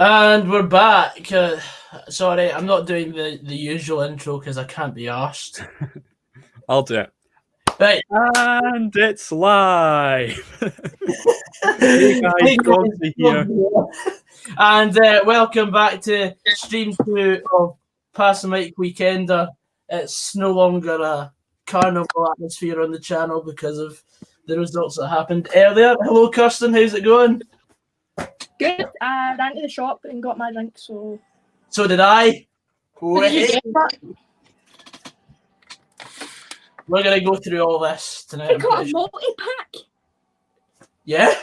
And we're back. Sorry, I'm not doing the usual intro because I can't be arsed. I'll do it. Right. And it's live. Hey guys, Dogsy here. And welcome back to stream 2 of Pass the Mic Weekender. It's no longer a carnival atmosphere on the channel because of the results that happened earlier. Hello, Kirsten. How's it going? Good. I ran to the shop and got my drink, so... So did I. Did you get that? We're going to go through all this tonight. I got a multi-pack! Yeah?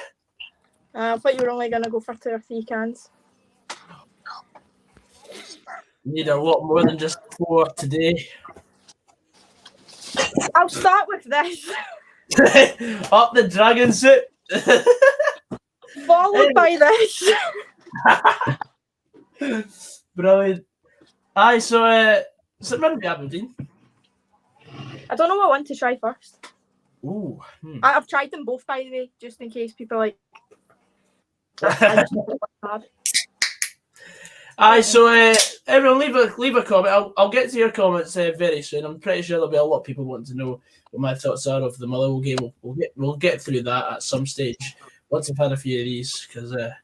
I thought you were only going to go for 2 or 3 cans. Need a lot more than just 4 today. I'll start with this. Up the dragon suit. Followed by this. Brilliant. Aye, so St Mirren v Aberdeen. I don't know what one to try first. Ooh. I've tried them both, by the way, just in case people like... Aye, so everyone leave a comment. I'll get to your comments very soon. I'm pretty sure there'll be a lot of people wanting to know what my thoughts are of the Motherwell game. We'll get through that at some stage once I've had a few of these, because that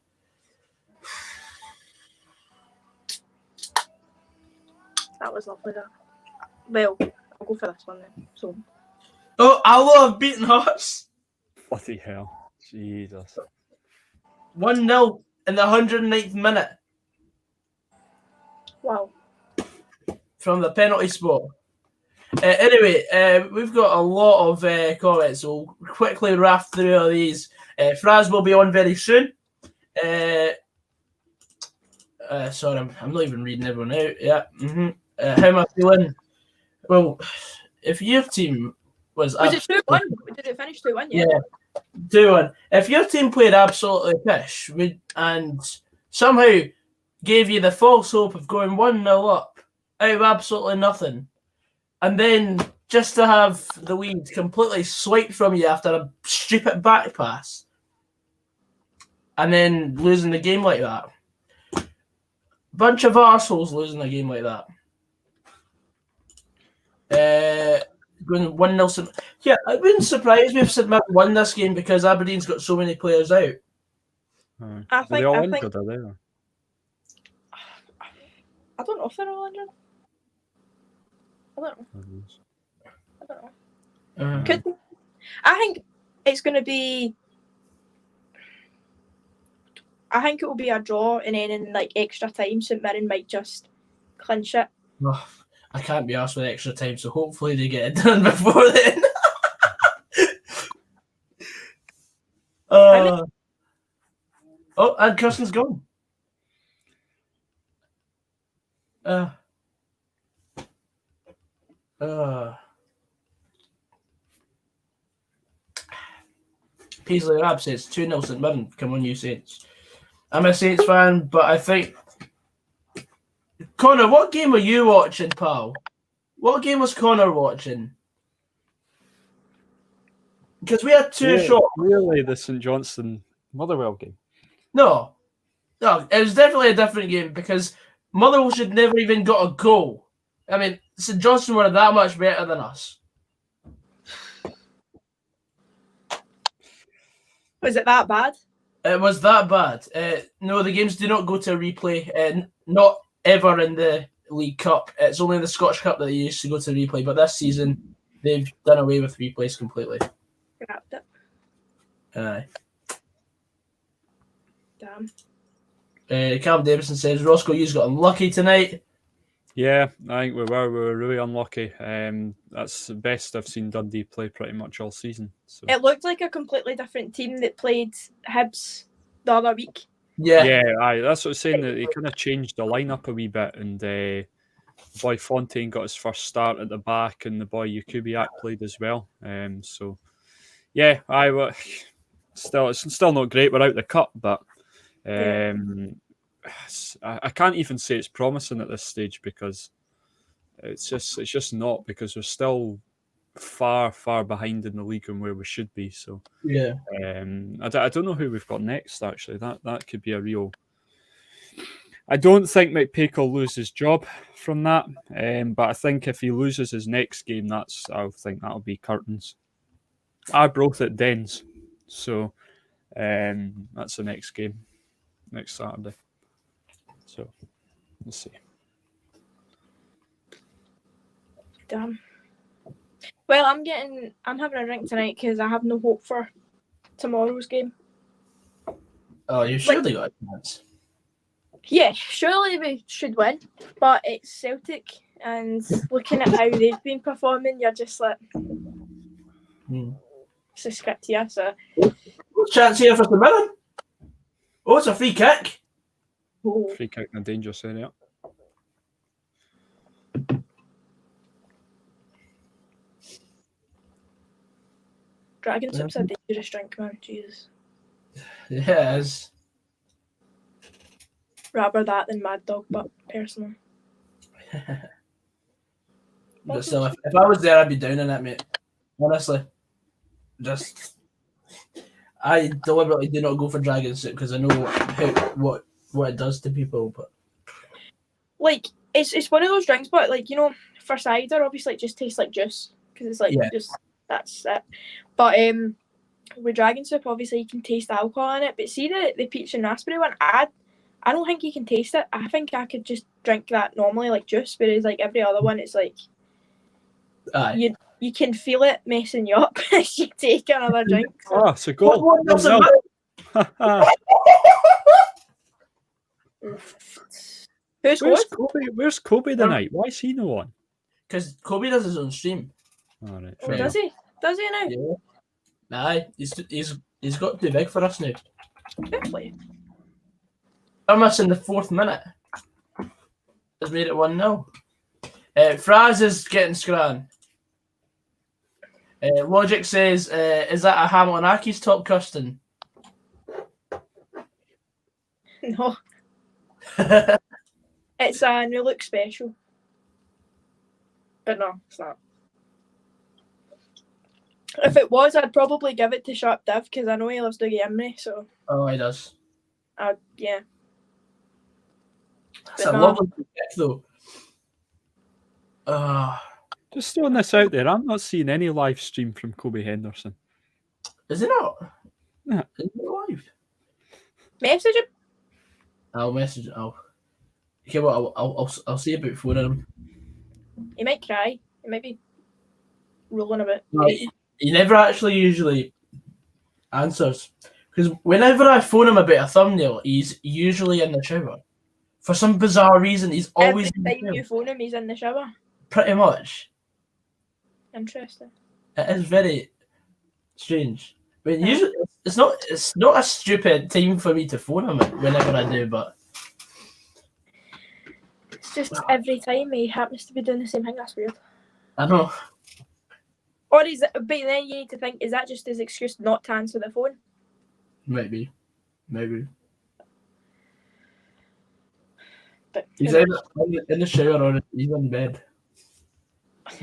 was lovely. That. Well, I'll go for this one then. So. Oh, I love beating Hearts. Bloody hell. Jesus. 1-0 in the 109th minute. Wow. From the penalty spot. Anyway, we've got a lot of comments, so we'll quickly raft through all these. Fraz will be on very soon. Sorry, I'm not even reading everyone out. Yeah. How am I feeling? Well, if your team was it 2-1? Did it finish 2-1? Yeah, 2-1. If your team played absolutely pish and somehow gave you the false hope of going 1-0 up out of absolutely nothing, and then just to have the lead completely swiped from you after a stupid back pass, and then losing the game like that. Bunch of arseholes losing a game like that. Going 1-0. Yeah, it wouldn't surprise me if St Mirren won this game because Aberdeen's got so many players out. I think. Injured, are they? I don't know if they're all injured. I don't know. Could be. I think it's going to be. I think it will be a draw, and then in like extra time, St Mirren might just clinch it. Oh, I can't be asked with extra time, so hopefully they get it done before then. Oh, and Kirsten's gone. Paisley Rab says 2-0 St Mirren. Come on, you Saints. I'm a Saints fan, but I think... Connor, what game were you watching, pal? What game was Connor watching? Because we had two shots. Really, the St Johnstone Motherwell game? No, it was definitely a different game because Motherwell should never even got a goal. I mean, St Johnstone were that much better than us. Was it that bad? It was that bad. No, the games do not go to a replay. Not ever in the League Cup. It's only in the Scottish Cup that they used to go to replay. But this season, they've done away with replays completely. Grabbed it. Aye. Damn. Cam Davison says Roscoe, you got unlucky tonight. Yeah, I think we were really unlucky. That's the best I've seen Dundee play pretty much all season. So. It looked like a completely different team that played Hibs the other week. Yeah, aye, that's what I was saying. That he kind of changed the lineup a wee bit, and the boy Fontaine got his first start at the back, and the boy Jakubiak played as well. So yeah, it's still not great. We're out the cup, but I can't even say it's promising at this stage because it's just not, because we're still far behind in the league and where we should be. So yeah, I don't know who we've got next. Actually, that could be a real I don't think McPake will lose his job from that, but I think if he loses his next game, I think that'll be curtains. Arbroath at Dens, so that's the next game, next Saturday. So let's see. Damn. Well, I'm having a drink tonight because I have no hope for tomorrow's game. Oh, you surely got a chance. Yeah, surely we should win, but it's Celtic, and looking at how they've been performing, you're just like, it's a script here. So, chance here for St Mirren. Oh, it's a free kick. Free kick in a dangerous area. Dragon soup's a dangerous drink, man. Jesus. Yeah, it is. Rather that than Mad Dog, but personally. But still, if I was there, I'd be down in it, mate. Honestly. I deliberately do not go for dragon soup because I know what it does to people. But like, it's one of those drinks, but like, you know, for cider, obviously it just tastes like juice because it's like just that's it. But with dragon soup, obviously you can taste the alcohol in it. But see the peach and raspberry one, I don't think you can taste it. I think I could just drink that normally like juice, whereas like every other one, it's like you can feel it messing you up as you take another drink. So. Oh, it's a goal. Where's Kobe? Where's Kobe tonight? Why is he no on? Because Kobe does his own stream. All right. Oh, does he? Does he now? Yeah. Nah, he's got too big for us now. Definitely. Almost in the 4th minute. Has made it 1-0. Fraz is getting scran. Logic says, is that a Hamilton Aki's top custom? No. It's a new look special. But no, it's not. If it was, I'd probably give it to Sharp Div because I know he loves Dougie Imrie, so. Oh, he does. Yeah. That's a lovely pick, though. Just throwing this out there, I'm not seeing any live stream from Kobe Henderson. Is it not? Yeah. Is it live? Message him. I'll message it. Okay, well, I'll see about phoning him. He might cry. He might be rolling a bit. No, he never actually usually answers. Because whenever I phone him about a thumbnail, he's usually in the shower. For some bizarre reason, he's always in the shower. Every time you phone him, he's in the shower. Pretty much. Interesting. It is very strange. I mean, usually it's not a stupid time for me to phone him whenever I do, but it's just every time he happens to be doing the same thing. That's weird. I know. Or is it? But then you need to think: is that just his excuse not to answer the phone? Maybe. But he's either in the shower or he's in bed.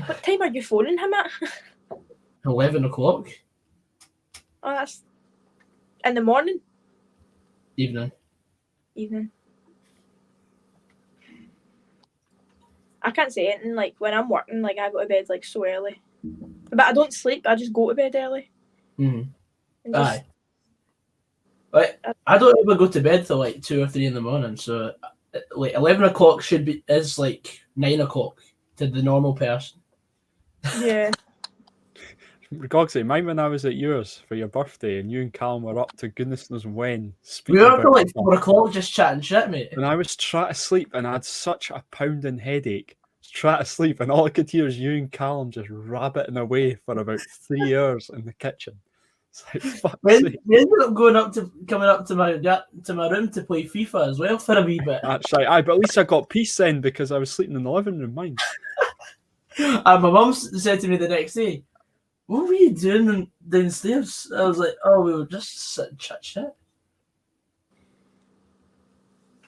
What time are you phoning him at? 11 o'clock. Oh, that's in the morning. Evening. I can't say anything. Like when I'm working, like I go to bed like so early, but I don't sleep. I just go to bed early. Aye. Like, I don't ever go to bed till like 2 or 3 in the morning. So like 11 o'clock is like 9 o'clock to the normal person. Yeah. Gogsy, mine when I was at yours for your birthday and you and Callum were up to goodness knows when. We were up till like 4 o'clock just chatting shit, mate. And I was trying to sleep and I had such a pounding headache. Trying to sleep and all I could hear is you and Callum just rabbiting away for about 3 hours in the kitchen. It's like, fuck's sake. We ended up coming up to my room to play FIFA as well for a wee bit. That's right. But at least I got peace then because I was sleeping in the living room, mine. And my mum said to me the next day, "What were you doing downstairs?" I was like, "Oh, we were just sitting chat shit."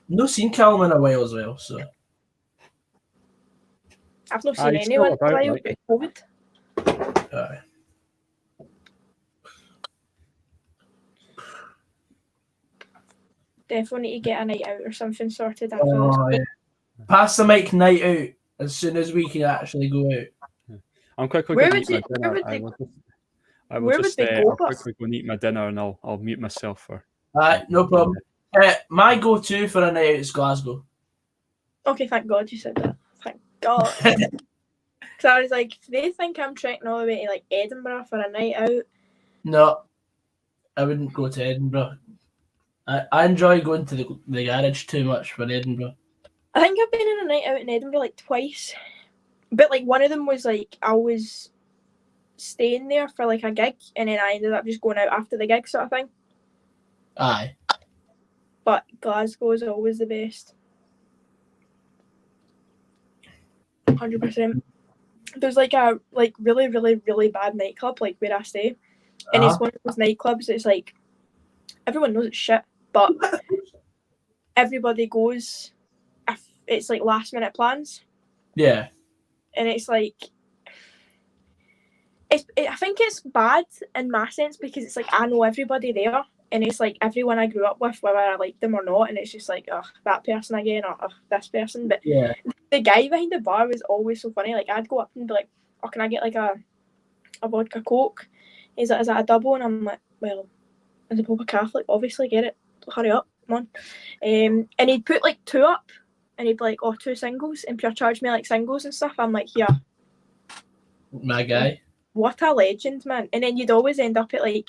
No seen Callum in a while as well, so. I've not seen anyone in a while with COVID. Aye. definitely need to get a night out or something sorted after Oh, this. yeah. Pass the mic night out as soon as we can actually go out. I'm quickly Where going to would eat my they- dinner. where would they- I will where would just they go, I'll but- quickly go and eat my dinner, and I'll mute myself for. No problem. My go-to for a night out is Glasgow. Okay, thank God you said that. Thank God. Because I was like, they think I'm trekking all the way to like Edinburgh for a night out. No, I wouldn't go to Edinburgh. I enjoy going to the garage too much for Edinburgh. I think I've been in a night out in Edinburgh like twice. But like one of them was like I was staying there for like a gig and then I ended up just going out after the gig sort of thing. Aye. But Glasgow is always the best. 100%. There's like a really, really, really bad nightclub like where I stay. And it's one of those nightclubs that's like everyone knows it's shit, but everybody goes if it's like last minute plans. Yeah. And it's like I think it's bad in my sense because it's like I know everybody there and it's like everyone I grew up with, whether I like them or not, and it's just like, oh, that person again or this person. But yeah, the guy behind the bar was always so funny. Like I'd go up and be like, oh, can I get like a vodka coke? He's like, is that a double? And I'm like, well, as a proper Catholic, obviously get it. Hurry up, come on. And he'd put like 2 up and he'd be like, oh, 2 singles and pure charge me like singles and stuff. I'm like, yeah. My guy. What a legend, man. And then you'd always end up at like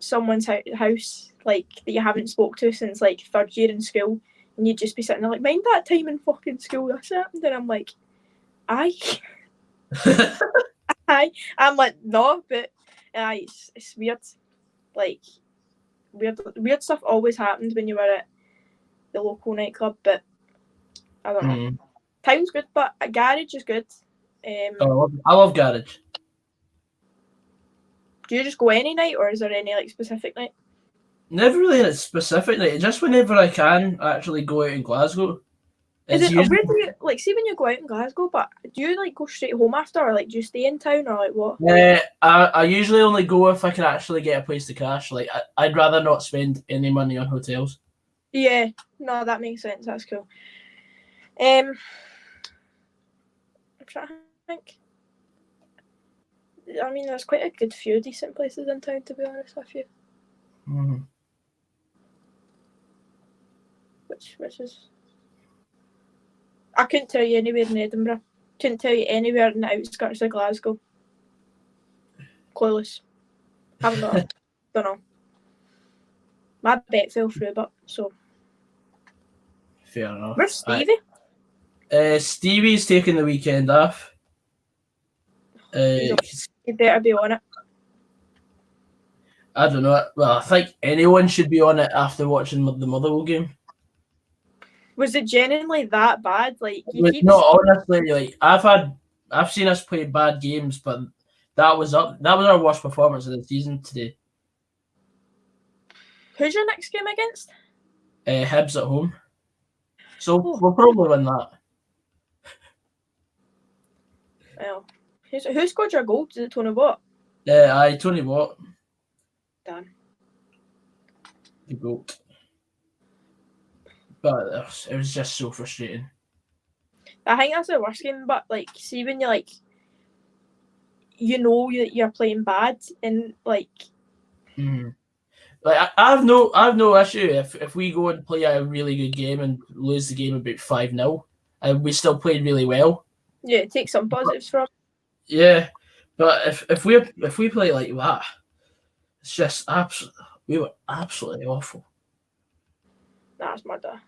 someone's house like that you haven't spoke to since like 3rd year in school, and you'd just be sitting there like, mind that time in fucking school this happened? And I'm like, aye. Aye. I'm like, no, but aye, it's weird. Like weird stuff always happened when you were at the local nightclub, but I don't know. Town's good, but a garage is good. I love garage. Do you just go any night, or is there any like specific night? Never really a specific night. Just whenever I can actually go out in Glasgow. Is it where do you like see when you go out in Glasgow? But do you like go straight home after, or like do you stay in town, or like what? I usually only go if I can actually get a place to crash. Like I'd rather not spend any money on hotels. Yeah, no, that makes sense. That's cool. I'm trying to think. I mean, there's quite a good few decent places in town, to be honest with you. Mm-hmm. Which is... I couldn't tell you anywhere in Edinburgh. Couldn't tell you anywhere in the outskirts of Glasgow. Clueless. Haven't got a... Don't know. My bet fell through, but so... Fair enough. Where's Stevie? Stevie's taking the weekend off. You better be on it. I don't know. Well, I think anyone should be on it after watching the Motherwell game. Was it genuinely that bad? Like No, honestly, like I've seen us play bad games, but that was our worst performance of the season today. Who's your next game against? Hibs at home. So we'll probably win that. Well, who scored your goal? Is it Tony Watt? Tony Watt. Damn. The goat. But it was just so frustrating. I think that's the worst game, but like, see when you like, you know you're playing bad and like. Like I've no issue if we go and play a really good game and lose the game about 5-0, and we still played really well. Yeah, take some positives from. Yeah, but if we play like that, it's just we were absolutely awful. That's murder.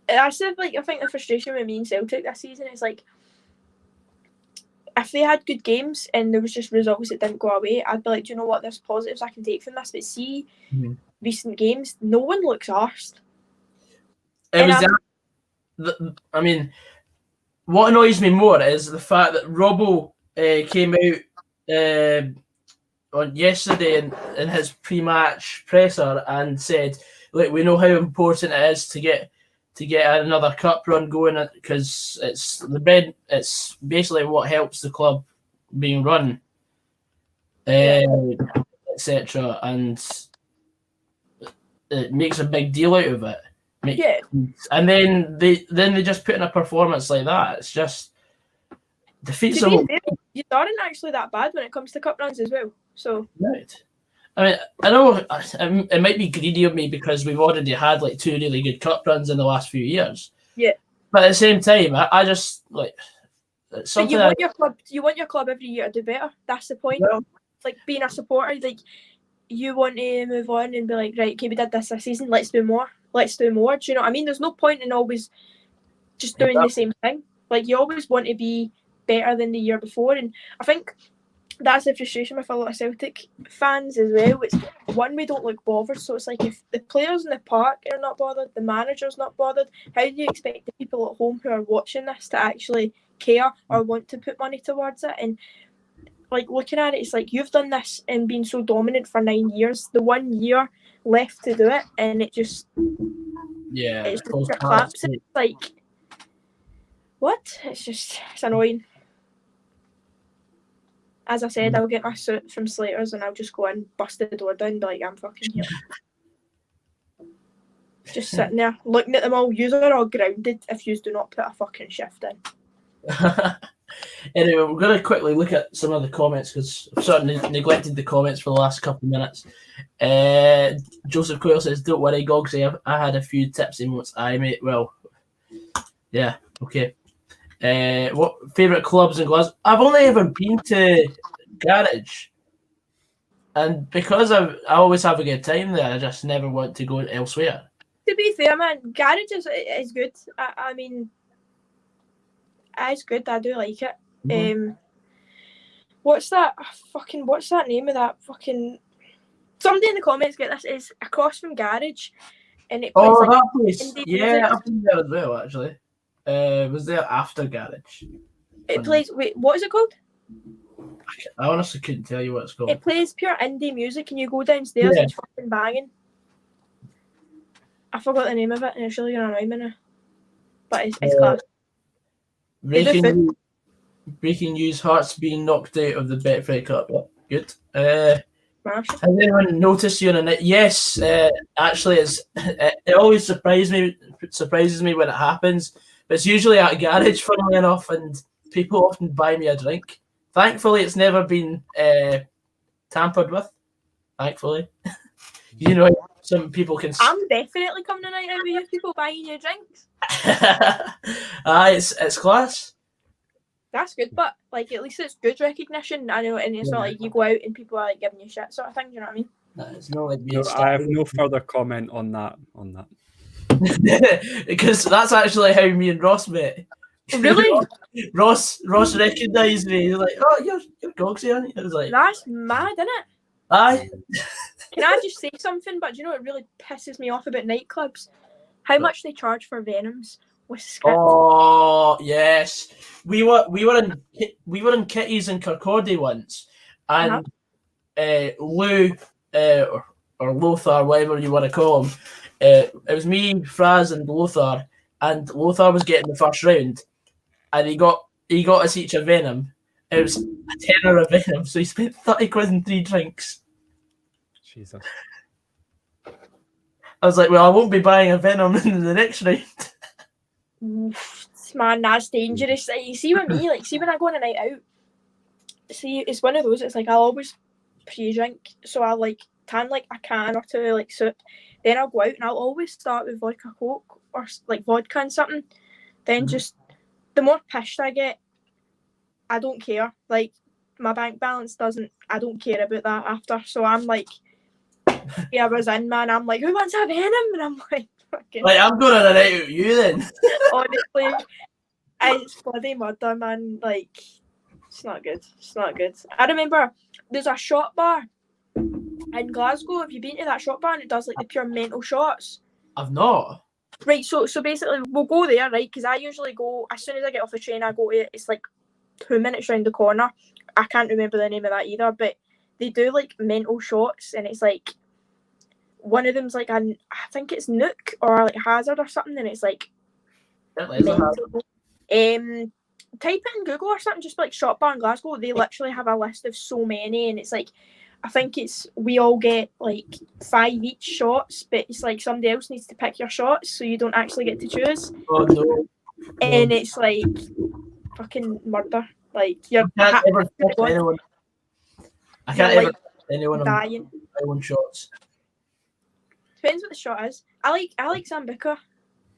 I said like I think the frustration with me and Celtic this season is like if they had good games and there was just results that didn't go away, I'd be like, do you know what? There's positives I can take from this. But see, recent games, no one looks arsed. I mean, what annoys me more is the fact that Robbo came out on yesterday in his pre-match presser and said, "Look, we know how important it is to get another cup run going because it's basically what helps the club being run, etc. And it makes a big deal out of it." Yeah. And then they just put in a performance like that. It's just defeats To the be whole. fair, you aren't actually that bad when it comes to cup runs as well. So Right. I mean, I know it might be greedy of me because we've already had like 2 really good cup runs in the last few years. yeah. But at the same time, I just like something. But you want your club every year to do better. That's the point. Well, like being a supporter, like you want to move on and be like, right, okay, we did this season, let's do more. Do you know what I mean? There's no point in always just doing the same thing. Like you always want to be better than the year before, and I think that's the frustration with a lot of Celtic fans as well. It's one, we don't look bothered, so it's like if the players in the park are not bothered, the manager's not bothered, how do you expect the people at home who are watching this to actually care or want to put money towards it? And like looking at it, it's like you've done this and been so dominant for 9 years. The 1 year left to do it, and it just it's collapses. It's like what? It's annoying. As I said, I'll get my suit from Slater's and I'll just go in, bust the door down, be like, I'm fucking here. Just sitting there, looking at them all. Yous are all grounded if yous do not put a fucking shift in. Anyway, we're going to quickly look at some of the comments because I've sort of neglected the comments for the last couple of minutes. Joseph Coyle says, don't worry, Gogsy, I had a few tips in what's I mate. Well, yeah, okay. What favourite clubs in Glasgow? I've only ever been to Garage, and because I always have a good time there, I just never want to go elsewhere. To be fair, man, Garage is good. I mean, it's good. I do like it. Mm-hmm. What's that name of that fucking? Somebody in the comments get this. Is across from Garage, and it plays that place. Yeah, I've been there as well actually. Was there after Garage? It plays. Wait, what is it called? I honestly couldn't tell you what it's called. It plays pure indie music, and you go downstairs and it's fucking banging. I forgot the name of it, and it's really gonna annoy me now. But it's class. Breaking news: Hearts being knocked out of the BETFRED Cup. Yeah, good. Has anyone noticed you on a night? Yes, actually, it always surprises me when it happens. But it's usually at a garage, funnily enough, and people often buy me a drink. Thankfully, it's never been tampered with. Thankfully, you know, some people can. I'm definitely coming tonight out with you people buying you drinks. It's class. That's good, but like at least it's good recognition. I know, and it's not like you go out and people are like giving you shit sort of thing. Do you know what I mean? No, it's not like I have no further comment on that. Because that's actually how me and Ross met. Really? Ross recognised me. He's like, "Oh, you're Gogsy, aren't you?" I was like, "That's mad, isn't it?" Aye. Can I just say something? But do you know what really pisses me off about nightclubs? How much they charge for Venoms with script. Oh yes, we were in Kitty's in Kirkcaldy once, and Lou or Lothar, whatever you want to call him. It was me, Fraz, and Lothar was getting the first round, and he got us each a Venom. It was a tenner of Venom, so he spent 30 quid and 3 drinks. Jesus. I was like, well, I won't be buying a Venom in the next round. Man, that's dangerous. Like, you see with me, like, see when I go on a night out, see, it's one of those, it's like I'll always pre-drink, so I'll like tan like a can or two like soup, then I'll go out and I'll always start with vodka coke or like vodka and something, then just the more pissed I get, I don't care, like my bank balance I don't care about that after, so I'm like, yeah, I was in, man, I'm like, who wants a Venom? And I'm like, fucking like, I'm going on a night out with you then. Honestly, it's bloody murder, man, like it's not good. I remember there's a shot bar in Glasgow. Have you been to that shot bar? And it does like the pure mental shots. I've not. Right, so basically we'll go there, right? Because I usually go as soon as I get off the train. I go to it. It's like 2 minutes round the corner. I can't remember the name of that either, but they do like mental shots, and it's like one of them's like I think it's Nook or like Hazard or something, and it's like mental. Type it in Google or something, just like shot bar in Glasgow. They literally have a list of so many, and it's like I think we all get like 5 each shots, but it's like somebody else needs to pick your shots, so you don't actually get to choose. Oh no! And it's like fucking murder. Like I can't ever pick anyone. I can't ever pick anyone dying. on my own shots. Depends what the shot is. I like Zambuca.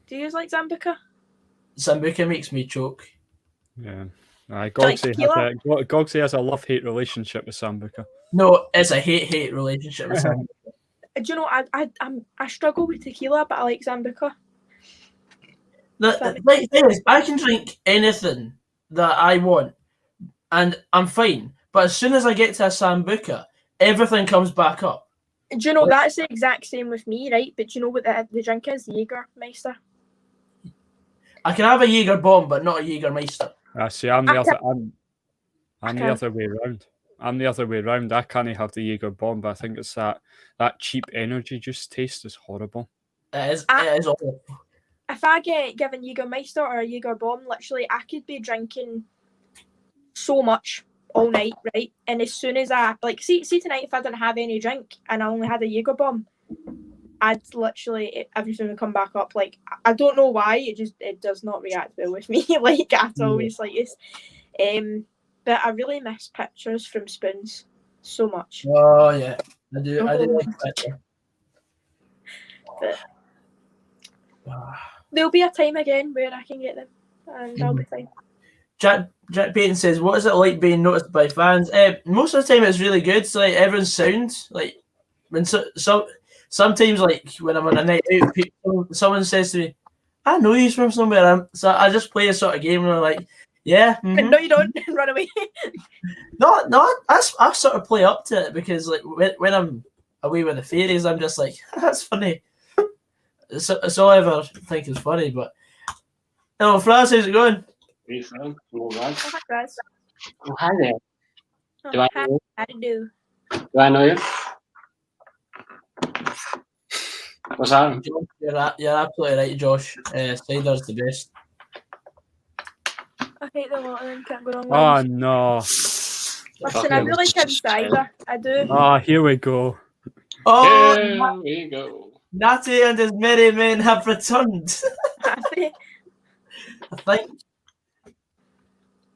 Do you like Zambuca? Zambuca makes me choke. Yeah. Gogsy has a love-hate relationship with Zambuca. No, it's a hate relationship with Zambuca. Do you know, I struggle with tequila, but I like Zambuca. The thing is, I can drink anything that I want, and I'm fine. But as soon as I get to a Sambuca, everything comes back up. Do you know, that's the exact same with me, right? But do you know what the drink is? The Jägermeister. I can have a Jaeger bomb, but not a Jägermeister. See, I'm the other way around. I'm the other way around. I can't have the Jaeger bomb, but I think it's that cheap energy juice taste is horrible. It is awful. If I get given Jägermeister or a Jaeger bomb, literally, I could be drinking so much all night, right? And as soon as I see tonight, if I didn't have any drink and I only had a Jaeger bomb, I'd literally everything would come back up. Like, I don't know why, it does not react well with me, like at all. It's like it's but I really miss pictures from spoons so much. Oh yeah, I do like picture. But there'll be a time again where I can get them, and I'll be fine. Jack Payton says, "What is it like being noticed by fans?" Most of the time, it's really good. So like everyone's sound. Like when sometimes like when I'm on a night out, someone says to me, "I know you from somewhere." So I just play a sort of game and I'm like, "Yeah." Mm-hmm. No, you don't run away. No. I sort of play up to it because like when I'm away with the fairies, I'm just like, "That's funny." It's all I ever think is funny. But hello, Fraz, how's it going? Hey, Fran. Hello, Fraz. Hi, Fraz. Oh, hi there. Do I know you? I do. Do I know you? What's that? You're absolutely right, Josh. Cider's the best. I hate the water and can't go wrong. Oh no! Listen, I really like cider. I do. Here we go. Oh, here we go. Natty and his merry men have returned. I think.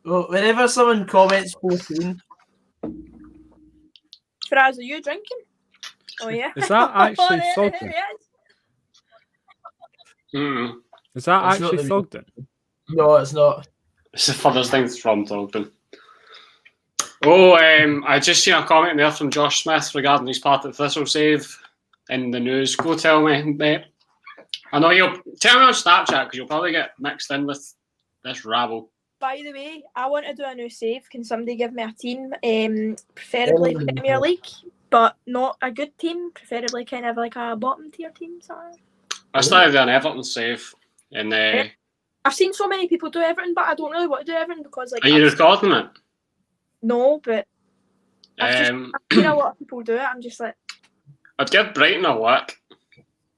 Well, whenever someone comments 14. Fraz, are you drinking? Oh yeah. Is that actually Thogden? Is that actually Thogden? No, it's not. It's the furthest thing from Thogden. Oh, I just seen a comment there from Josh Smith regarding his Partick Thistle save in the news. Go tell me, mate. I know you'll tell me on Snapchat because you'll probably get mixed in with this rabble. By the way, I want to do a new save. Can somebody give me a team? Preferably Premier League, but not a good team. Preferably kind of like a bottom tier team. Sorry. I started doing Everton save, and I've seen so many people do Everton, but I don't really want to do Everton because like. Are you recording it? No, but I've seen a lot of people do it. I'm just like. I'd give Brighton a whack.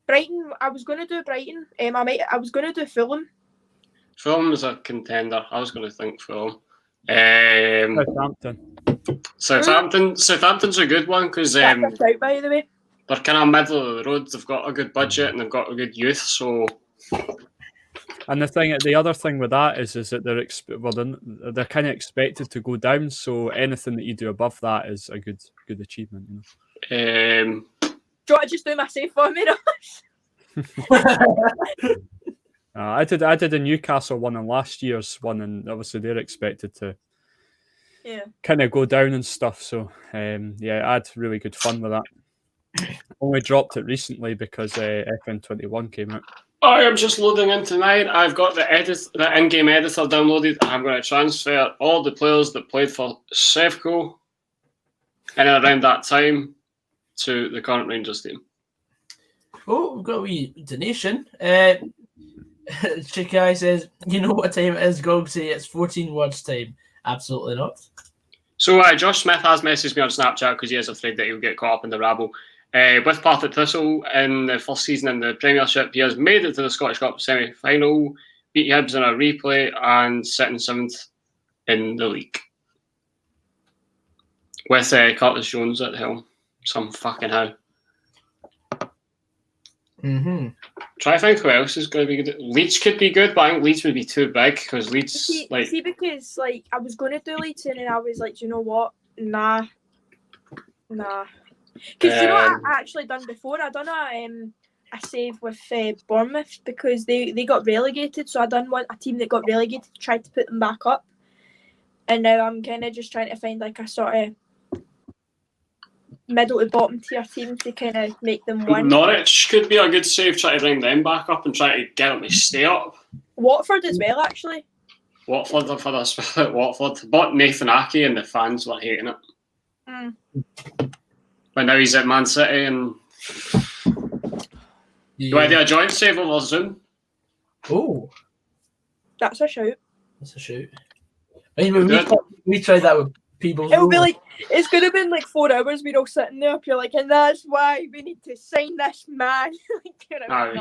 Brighton. I was going to do Brighton. I was going to do Fulham. Fulham is a contender. I was going to think Fulham. Southampton's a good one because by the way. They're kind of middle of the road. They've got a good budget and they've got a good youth. So, and the other thing with that is that they're kind of expected to go down. So anything that you do above that is a good achievement. You know? Do you want to just do my save for me, I did a Newcastle one in last year's one, and obviously they're expected to kind of go down and stuff. So I had really good fun with that. Only dropped it recently because FN21 came out. I am just loading in tonight. I've got the in-game editor downloaded. I'm going to transfer all the players that played for Sevco in and around that time to the current Rangers team. Oh, we've got a wee donation. Chikai says, "You know what time it is, Gogsy? It's 14 words time." Absolutely not. So Josh Smith has messaged me on Snapchat because he is afraid that he'll get caught up in the rabble. With Partick Thistle in the first season in the Premiership, he has made it to the Scottish Cup semi-final, beat Hibs in a replay, and sitting 7th in the league. With Curtis Jones at the helm. Some fucking how. Mm-hmm. Try to think who else is going to be good. Leeds could be good, but I think Leeds would be too big because Leeds See, because like I was going to do Leeds and then I was like, you know what? Nah. Because you know what I actually done before? I done a save with Bournemouth because they got relegated. So I done a team that got relegated, tried to put them back up, and now I'm kind of just trying to find like a sort of middle to bottom tier team to kind of make them win. Norwich could be a good save, try to bring them back up and try to get them to stay up. Watford as well, actually. Watford, I've had a spell at Watford. But Nathan Ake and the fans were hating it. But now he's at Man City and... Do I do a joint save over Zoom? Oh. That's a shout. That's a shout. I mean, we tried that with people's It'll be like, it's going to be like 4 hours, we're all sitting there, you're like, and that's why we need to sign this man.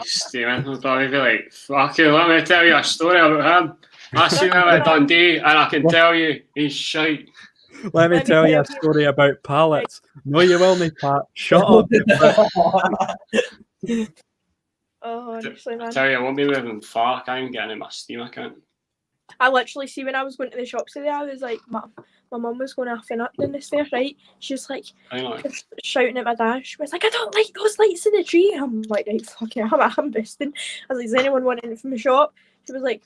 Stephen, I'll probably be like, fuck you, let me tell you a story about him. I seen him at Dundee and I can tell you, he's shite. Let me tell you a story about pallets. No, you will not, Pat. Shut up. Oh, honestly, man. I tell you, I won't be moving far. I can't even get into my Steam account. I literally see when I was going to the shops today, I was like, my mum was going half an up down the stairs, right? She was like shouting at my dad. She was like, I don't like those lights in the tree. I'm like, right, fuck yeah, I'm busting. I was like, does anyone want anything from the shop? She was like,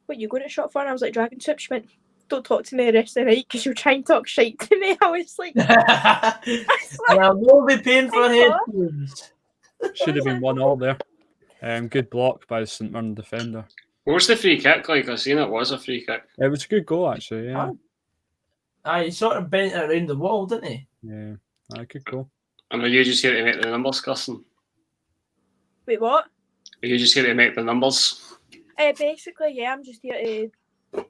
what, you going to the shop for? And I was like, Dragon Soup. She went, don't talk to me the rest of the night because you'll try and talk shite to me. I was like, I will be paying for headphones. Should have been 1-1 there. Good block by the St Mirren defender. What was the free kick like? I seen it was a free kick. It was a good goal, actually, yeah. He sort of bent it around the wall, didn't he? Yeah, good goal. And are you just here to make the numbers, Kirsten? wait, what? Are you just here to make the numbers? Basically, yeah, I'm just here to...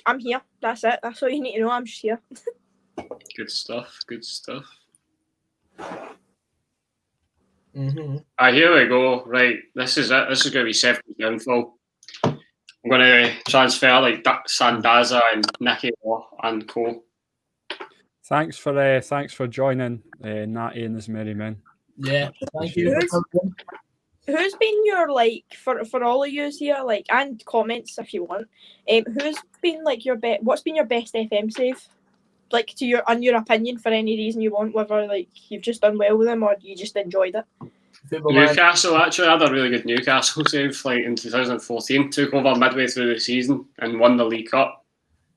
I'm here. That's it. That's all you need to know. I'm just here. Good stuff. Good stuff. Mm-hmm. Here we go. Right, this is it. This is going to be separate downfall. I'm going to transfer like Sandaza and Nicky and Co. Thanks for joining Natty and his merry men. Yeah, thank you. Who's been your like for all of yous here, like, and comments if you want? Who's been like your best? What's been your best FM save? Like to your opinion, for any reason you want, whether like you've just done well with them or you just enjoyed it. Newcastle actually had a really good Newcastle save like in 2014. Took over midway through the season and won the League Cup.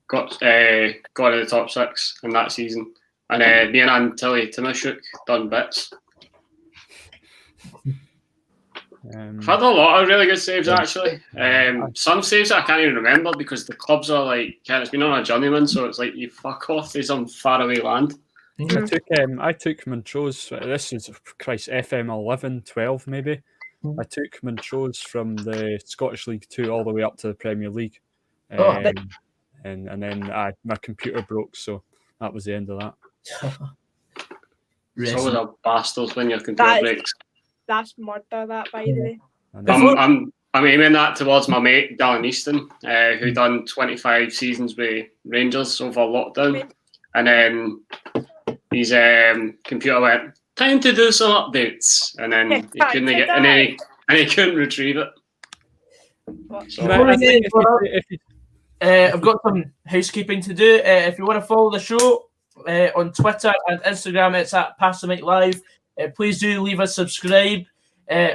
Got into the top 6 in that season. And me and Antilli Timashuk done bits. I've had a lot of really good saves actually. Some saves I can't even remember because the clubs are like, it's been on a journeyman, so it's like you fuck off to some faraway land. I took Montrose. This is FM 11, 12 maybe. I took Montrose from the Scottish League 2 all the way up to the Premier League, and then my computer broke, so that was the end of that. It's always a bastard when your computer breaks. That's murder, that, by the way. I'm aiming that towards my mate Dallin Easton, who done 25 seasons with Rangers over lockdown, and then his computer went, time to do some updates, and then he couldn't get, and he couldn't retrieve it. So, I've got some housekeeping to do. If you want to follow the show on Twitter and Instagram, it's at Pass the Mic Live. Please do leave us subscribe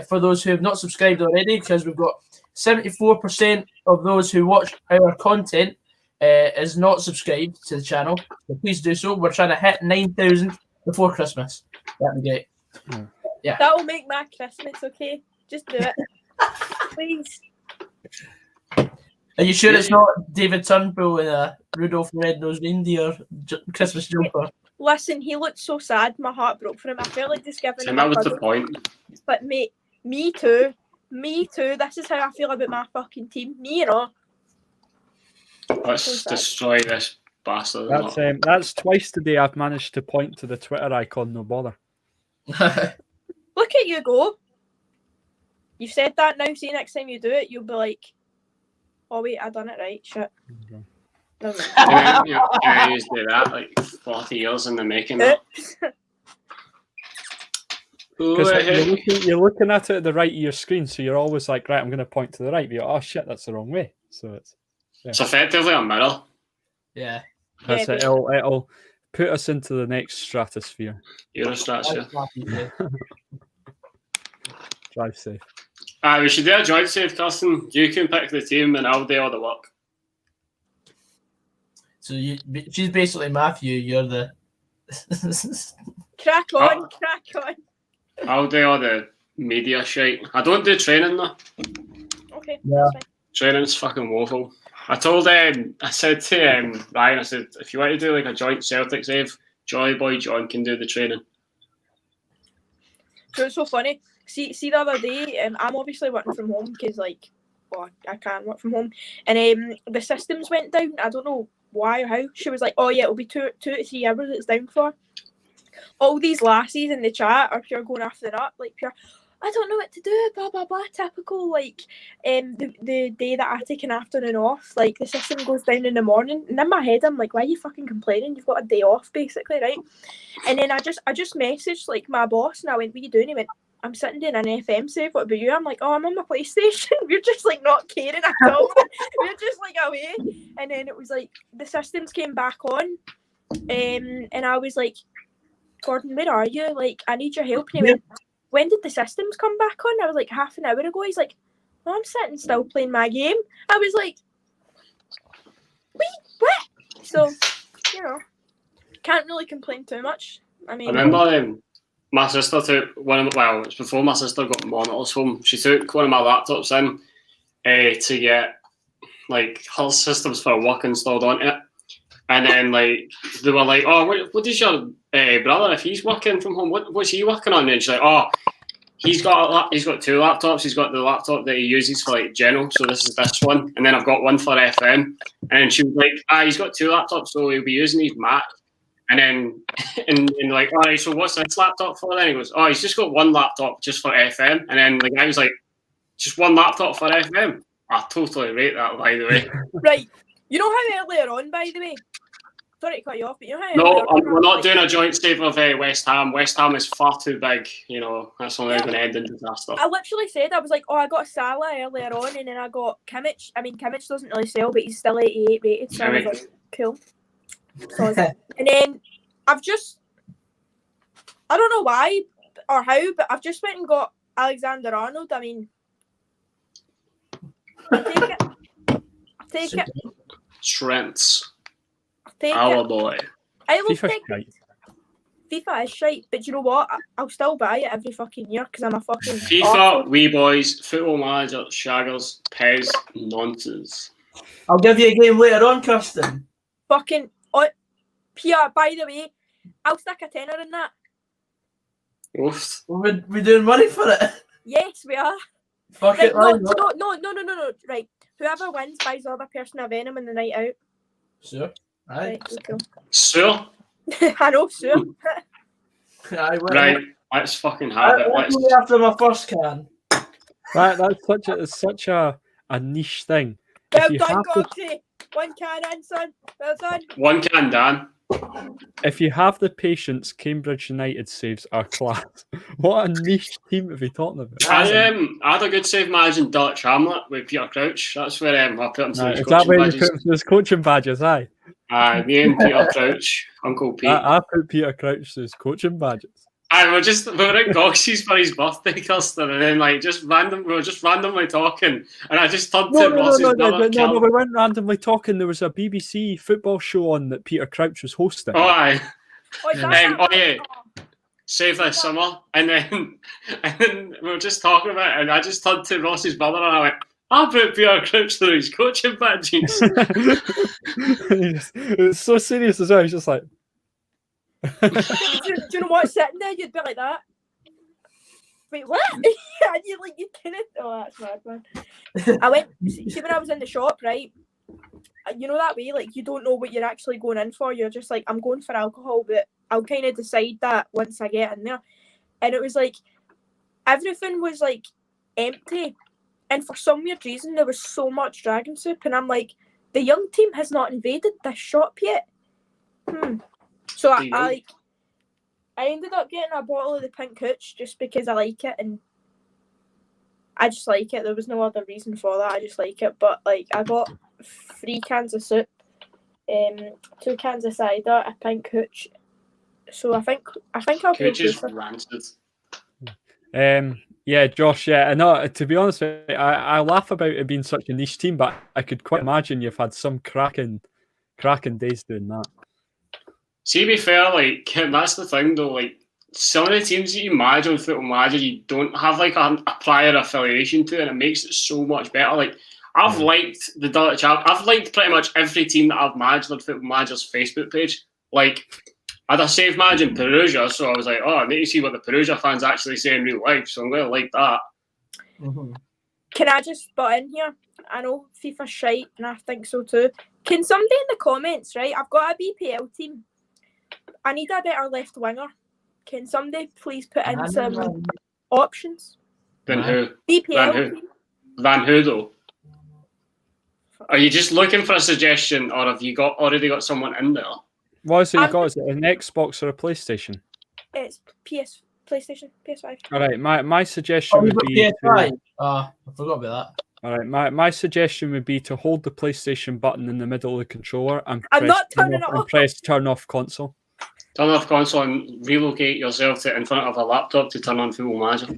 for those who have not subscribed already, because we've got 74% of those who watch our content is not subscribed to the channel. So please do so. We're trying to hit 9,000 before Christmas. That'd be great. Yeah. That will make my Christmas, okay? Just do it. Please. Are you sure it's not David Turnbull in a Rudolph the Red-Nosed Reindeer Christmas jumper? Listen, he looked so sad. My heart broke for him. I felt like just giving him that was the point. But mate, me too. Me too. This is how I feel about my fucking team. Me, you know. Let's destroy this bastard. That's twice today I've managed to point to the Twitter icon, no bother. Look at you go. You've said that now. See, next time you do it, you'll be like, oh wait, I done it right. Shit. Okay. And then you do that, like 40 years in the making. You're looking at it at the right of your screen, so you're always like, right, I'm going to point to the right. But you're, oh shit, that's the wrong way. So it's effectively a mirror. Yeah. That's it. It'll put us into the next stratosphere. Eurostratosphere. Drive safe. We should do a joint save, Kirsten. You can pick the team and I'll do all the work. So she's basically Matthew, you're the... Crack on. I'll do all the media shite. I don't do training though. Okay, Yeah. that's fine. Training's fucking woeful. I said to Ryan, I said, if you want to do like a joint Celtic save, Jolly Boy John can do the training. So it's so funny. See the other day, I'm obviously working from home because I can work from home, and the systems went down. I don't know why or how. She was like, "Oh yeah, it'll be 2 to 3 hours it's down for." All these lassies in the chat are pure going after it up, like pure. I don't know what to do, blah blah blah. Typical, like the day that I take an afternoon off, like the system goes down in the morning, and in my head I'm like, why are you fucking complaining? You've got a day off, basically, right? And then I just messaged like my boss, and I went, "What are you doing?" He went, "I'm sitting doing an FM save. What about you?" I'm like, "Oh, I'm on my PlayStation." We're just like not caring at all. We're just like away. And then it was like the systems came back on, and I was like, "Gordon, where are you? Like, I need your help." And he went, "When did the systems come back on?" I was like, "Half an hour ago." He's like, "Oh, I'm sitting still playing my game." I was like, "Wait, what?" So, can't really complain too much. I mean, I remember my sister took it's before my sister got monitors home. She took one of my laptops in to get like her systems for work installed onto it. And then like they were like, "Oh, what does your brother, if he's working from home, what's he working on?" And she's like, "Oh, he's got 2 laptops. He's got the laptop that he uses for like general. So this is this one, and then I've got one for FM." And then she was like, he's got 2 laptops, so he'll be using his Mac." And then and like, "All right, so what's this laptop for?" Then he goes, "Oh, he's just got 1 laptop just for FM." And then the guy was like, "Just 1 laptop for FM?" I totally rate that, by the way. Right. You know how earlier on, by the way, sorry to cut you off, but you know how No, we're not doing a joint save of West Ham. West Ham is far too big. That's only going to end in disaster. I literally said, I was like, "Oh, I got Salah earlier on, and then I got Kimmich." I mean, Kimmich doesn't really sell, but he's still 88 rated, so I was like, cool. And then I don't know why or how, but I've just went and got Alexander Arnold. I mean, take it. Trent's. Take our it. boy. I will FIFA's take shite. it. FIFA is shite, but you know what? I'll still buy it every fucking year because I'm a fucking FIFA, awful. Wee Boys, Football Manager, Shaggers, Pez, nonsense. I'll give you a game later on, Kirsten. Fucking Pierre, by the way, I'll stick a tenner in that. Oof. We're doing money for it. Yes, we are. Fuck Right, it, Ryan. no. Right. Whoever wins buys the other person a Venom in the night out. Sure. Aye. Right, cool. Sure. I know, sure. Aye, Right, let's fucking have it. Let's go after my first can. Right, it's such a niche thing. Well If you done, have the- Gogsy. 1 can in, son. Well done. 1 can, Dan. If you have the patience, Cambridge United saves are class. What a niche team are we talking about? I had a good save managing Dutch Hamlet with Peter Crouch. That's where I put him through his Is that coaching where you badges. put those coaching badges? Aye. Me and Peter Crouch, Uncle Pete. I put Peter Crouch through his coaching badges. We were at Gogsy's for his birthday, Kirsten, and then we were just randomly talking, and I just turned to Ross's brother. No, we weren't randomly talking. There was a BBC football show on that Peter Crouch was hosting. Oh, aye. Oh, is that yeah. Save this summer, and then we were just talking about it, and I just turned to Ross's brother, and I went, "I put Peter Crouch through his coaching badges." It was so serious as well. He's just like, do you know what? Sitting there, you'd be like that. Wait, what? And you're like, you couldn't. Oh, that's mad, man. I went, see, when I was in the shop, right? You know that way, like, you don't know what you're actually going in for. You're just like, I'm going for alcohol, but I'll kind of decide that once I get in there. And it was like, everything was like empty. And for some weird reason, there was so much dragon soup. And I'm like, the young team has not invaded this shop yet. So I ended up getting a bottle of the pink hooch just because I like it, and I just like it. There was no other reason for that. I just like it. But like, I got 3 cans of soup, 2 cans of cider, a pink hooch. So I think I'll go. Hooch is rancid. Yeah, Josh. Yeah, I know. To be honest, I laugh about it being such a niche team, but I could quite imagine you've had some cracking days doing that. See, to be fair, like that's the thing though. Like some of the teams that you manage on Football Manager, you don't have like a prior affiliation to, and it makes it so much better. Like I've liked the Dutch. I've liked pretty much every team that I've managed on Football Manager's Facebook page. Like I had a save managing Perugia, so I was like, oh, I need to see what the Perugia fans actually say in real life. So I'm going to like that. Can I just butt in here? I know FIFA's shite, and I think so too. Can somebody in the comments, right? I've got a BPL team. I need a better left winger. Can somebody please put in some options? Then who? BPL team. Van who though? Are you just looking for a suggestion, or have you already got someone in there? What is it you got? Is it an Xbox or a PlayStation? It's PlayStation, PS5. All right, my suggestion would be PS5. I forgot about that. All right, my suggestion would be to hold the PlayStation button in the middle of the controller and press turn off console. Turn off console and relocate yourself to in front of a laptop to turn on Football Manager.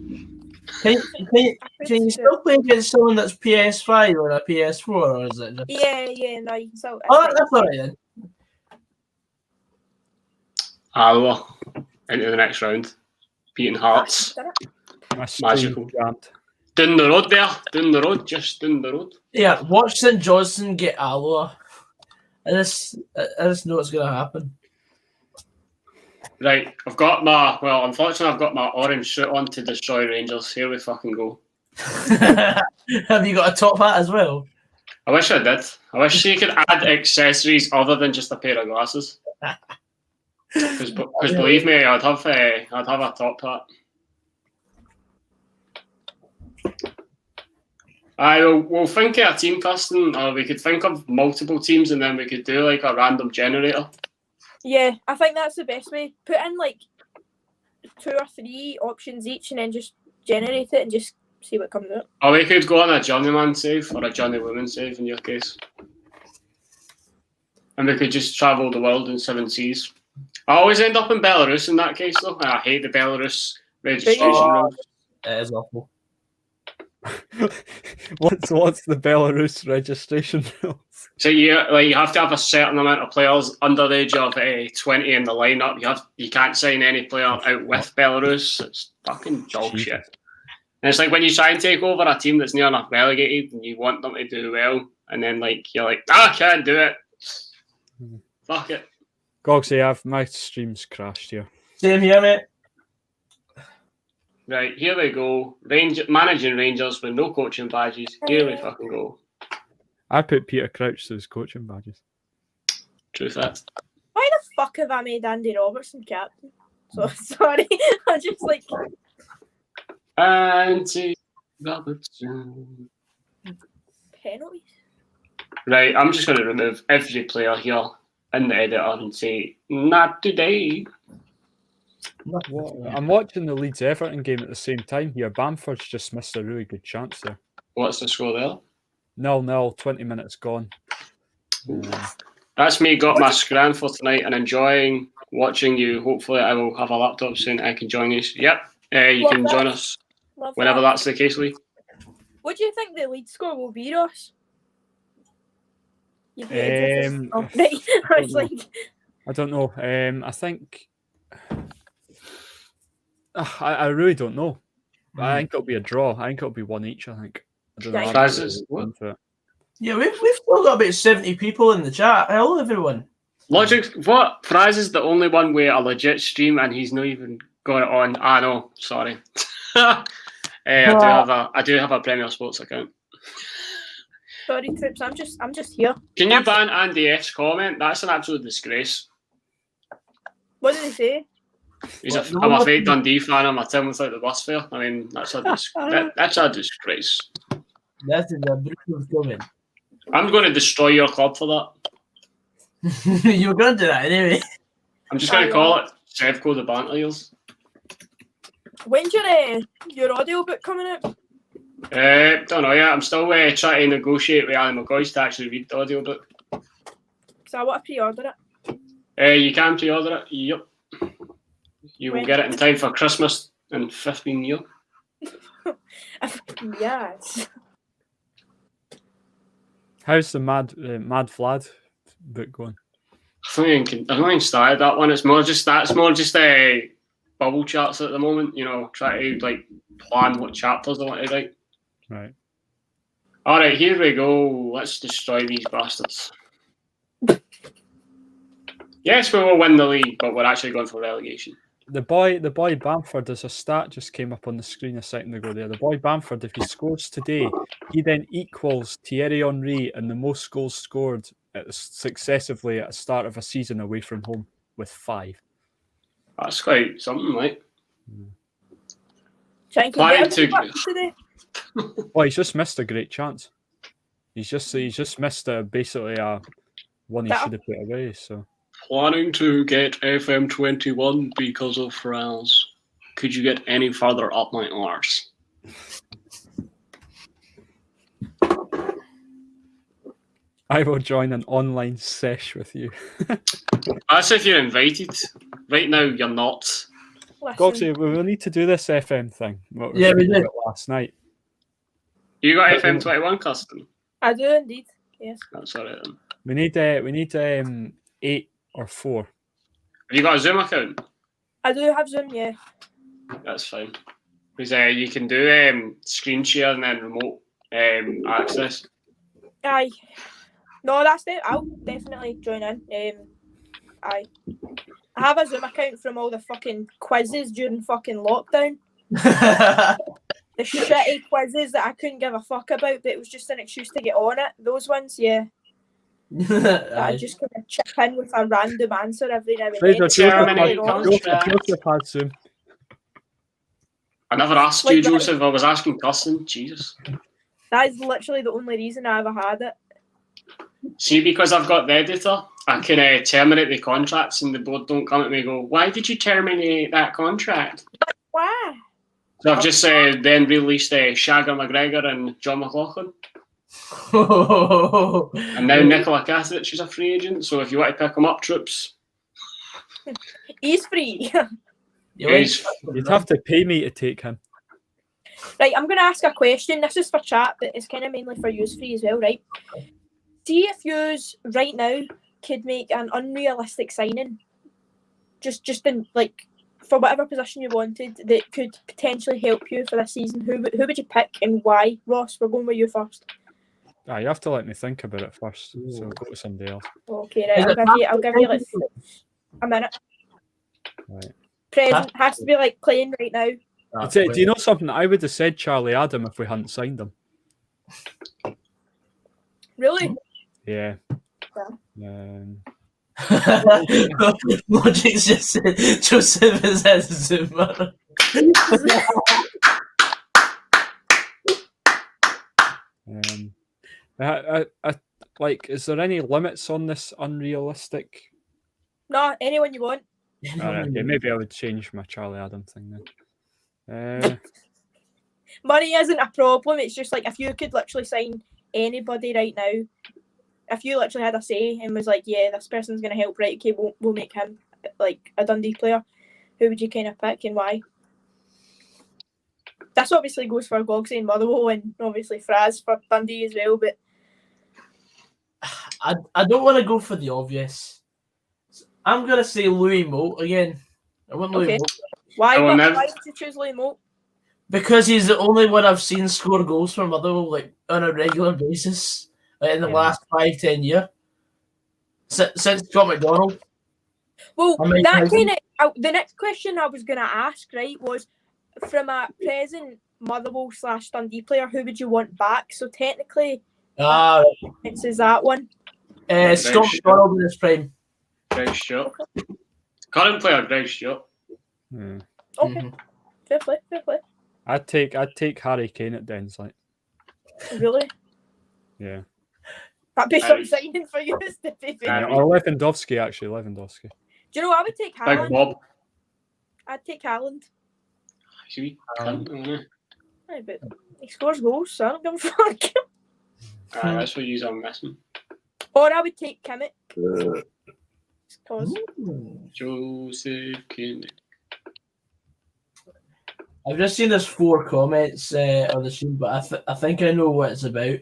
Can you still play against someone that's PS5 or a PS4, or is it just... Yeah, no, you can still... Oh, that's all right then. Alloa into the next round. Beating Hearts. Magical. Down the road there. Just down the road. Yeah, watch St Johnstone get Alloa. I just know what's going to happen. Right, unfortunately I've got my orange suit on to destroy Rangers. Here we fucking go. Have you got a top hat as well? I wish I did. I wish you could add accessories other than just a pair of glasses. Because believe me, I'd have a top hat. We'll think of a team custom, or we could think of multiple teams, and then we could do like a random generator. Yeah, I think that's the best way. Put in like 2 or 3 options each, and then just generate it and just see what comes out. Or we could go on a journeyman save or a journeywoman save in your case, and we could just travel the world in 7 seas. I always end up in Belarus in that case, though. I hate the Belarus registration rules. It is awful. What's the Belarus registration rules? So you have to have a certain amount of players under the age of 20 in the lineup. You can't sign any player out with Belarus. It's fucking dog shit. And it's like when you try and take over a team that's near enough relegated and you want them to do well, and then you're like, I can't do it. Fuck it. Gogsy, my stream's crashed here. Same here, mate. Right, here we go. Managing Rangers with no coaching badges. Here we fucking go. I put Peter Crouch to his coaching badges. Truth that. Why the fuck have I made Andy Robertson captain? So sorry, I just like... Andy Robertson. Penalties? Right, I'm just going to remove every player here in the editor and say, not today. I'm watching the Leeds Everton game at the same time here. Bamford's just missed a really good chance there. What's the score there? 0-0, 20 minutes gone. That's me got my scran for tonight and enjoying watching you. Hopefully I will have a laptop soon. I can join you. Yep, you can join us whenever that's the case, Lee. What do you think the lead score will be, Ross? I don't know. I think... I really don't know. I think it'll be a draw. I think it'll be 1 each. I think. I don't know. Yeah, we've still got about 70 people in the chat. Hello, everyone. Logic. What? Fraz is the only one with a legit stream, and he's not even got it on. Ah, no, sorry. I do have a Premier Sports account. Sorry, Trips. I'm just here. Can you ban Andy F's comment? That's an absolute disgrace. What did he say? I'm a fake Dundee fan. I'm a Tim without the bus fare. I mean, that's a disgrace. That is a brutal comment. I'm going to destroy your club for that. You were going to do that anyway. I'm just going to call it Sevco the Banter Years. When's your audio book coming out? Don't know yet. I'm still trying to negotiate with Alan McCoy to actually read the audio book. So I want to pre-order it. You can pre-order it. Yep. You will get it in time for Christmas in 15 years. Yes. How's the Mad Vlad book going? I've not even started that one. It's more just bubble charts at the moment. You know, try to like plan what chapters I want to write. Right. All right, here we go. Let's destroy these bastards. Yes, we will win the league, but we're actually going for relegation. The boy Bamford, there's a stat just came up on the screen a second ago there. The boy Bamford, if he scores today, he then equals Thierry Henry in the most goals scored successively at the start of a season away from home with 5. That's quite something, like. Planning to today. Well, he's just missed a great chance. He's just missed basically a one he should have put away. So. Planning to get FM 21 because of France. Could you get any further up my arse? I will join an online sesh with you. That's if you're invited. Right now, you're not. Goxie, we will need to do this FM thing. Yeah, we did last night. You got FM 21, Kirsten? I do indeed. Yes. That's all right then. We need 8 or 4. Have you got a Zoom account? I do have Zoom, yeah. That's fine. Because you can do screen share and then remote access. Aye. No, that's it. I'll definitely join in. Aye. I have a Zoom account from all the fucking quizzes during fucking lockdown. The shitty quizzes that I couldn't give a fuck about, but it was just an excuse to get on it. Those ones, yeah. I just kind of chip in with a random answer every now and then. Joseph had Zoom. I never asked you, Joseph. I was asking Kirsten. Jesus. That is literally the only reason I ever had it. See, because I've got the editor, I can terminate the contracts and the board don't come at me and go, why did you terminate that contract? Why? So I've just then released Shagger McGregor and John McLaughlin. And now Nicola Katic is a free agent, so if you want to pick him up, troops. He's free. You'd have to pay me to take him. Right, I'm going to ask a question. This is for chat, but it's kind of mainly for yous free as well, right? See if yous right now could make an unrealistic signing, just in like for whatever position you wanted that could potentially help you for this season. Who would you pick and why? Ross, we're going with you first. You have to let me think about it first. So I'll go to somebody else. Okay, right. I'll give you like a minute. Right. Present has to be like playing right now. Do you know something? I would have said Charlie Adam if we hadn't signed him. Really? Yeah. Logic's just said Joseph is a Zoomer. Like, is there any limits on this unrealistic? No, anyone you want. Right, okay, maybe I would change my Charlie Adam thing then. Money isn't a problem. It's just like if you could literally sign anybody right now, if you literally had a say and was like, yeah, this person's going to help, right, okay, we'll make him like a Dundee player, who would you kind of pick and why? This obviously goes for Gogsy and Motherwell and obviously Fraz for Dundee as well, but I don't want to go for the obvious. I'm going to say Louis Moult again. I want Louis Moult. Why did you choose Louis Moult? Because he's the only one I've seen score goals for Motherwell like on a regular basis in the last 5-10 years. Since Scott McDonald. Well, that kind of the next question I was going to ask, right, was from a present Motherwell / Dundee player, who would you want back? So technically, it says that one. Scott McDonald in his prime. Greg Stewart. Current player, Greg Stewart. Yeah. Okay. Fair play. I'd take Harry Kane at Dens, like. Really? Yeah. That'd be some signing for you, Stevie. Or Lewandowski, actually. Lewandowski. Do you know what I would take Big Haaland? Bob. I'd take Haaland. See, cunt, Aye, but he scores goals, so I don't give a fuck. that's what you're missing. Or I would take Kimmich. Cause Joseph Kimmich. I've just seen there's 4 comments on the stream, but I think I know what it's about.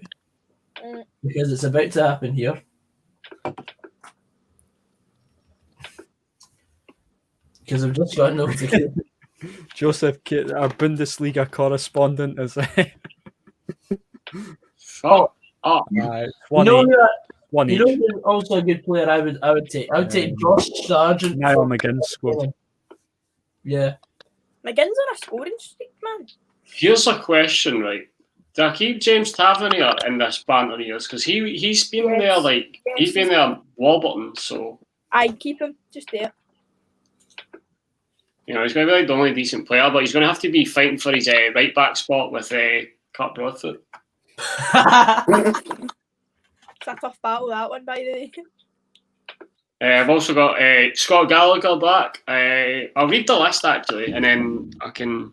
Because it's about to happen here. Because I've just got a notification. Joseph, our Bundesliga correspondent, is You know who's also a good player I would take? I would take Josh Sargent. Niall McGinn scored. McGinn's Yeah. on a scoring streak, man. Here's a question, right? Do I keep James Tavernier in this banter years? Because he's been there he's been there wobbling, so I'd keep him just there. You know, he's going to be like the only decent player, but he's going to have to be fighting for his right back spot with Kurt Broadfoot. It's a tough battle, that one, by the way. I've also got Scott Gallagher back. I'll read the list actually, and then I can.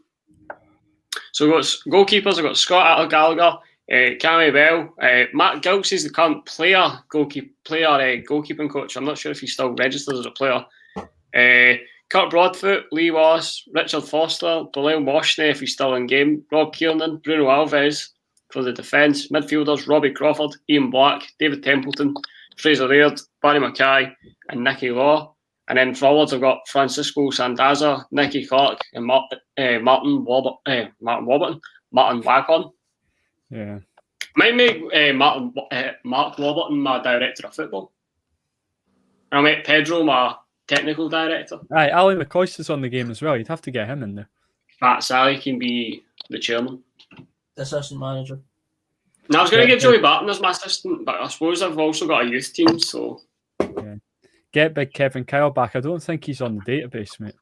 So we've got goalkeepers. I've got Scott Gallagher, Cammy Bell, Matt Gilks is the current goalkeeping coach. I'm not sure if he's still registered as a player. Kurt Broadfoot, Lee Wass, Richard Foster, Bilal Moshney if he's still in game, Rob Kiernan, Bruno Alves for the defence, midfielders Robbie Crawford, Ian Black, David Templeton, Fraser Laird, Barry Mackay and Nicky Law. And then forwards I've got Francisco Sandaza, Nicky Clark and Martin Waghorn. Yeah. Might make Mark Warburton my director of football. And I'll make Pedro my technical director. Aye, Ali McCoist is on the game as well. You'd have to get him in there. Fat Sally can be the chairman. Assistant manager. Now I was going to get Joey Barton as my assistant, but I suppose I've also got a youth team, so... Yeah. Get big Kevin Kyle back. I don't think he's on the database, mate.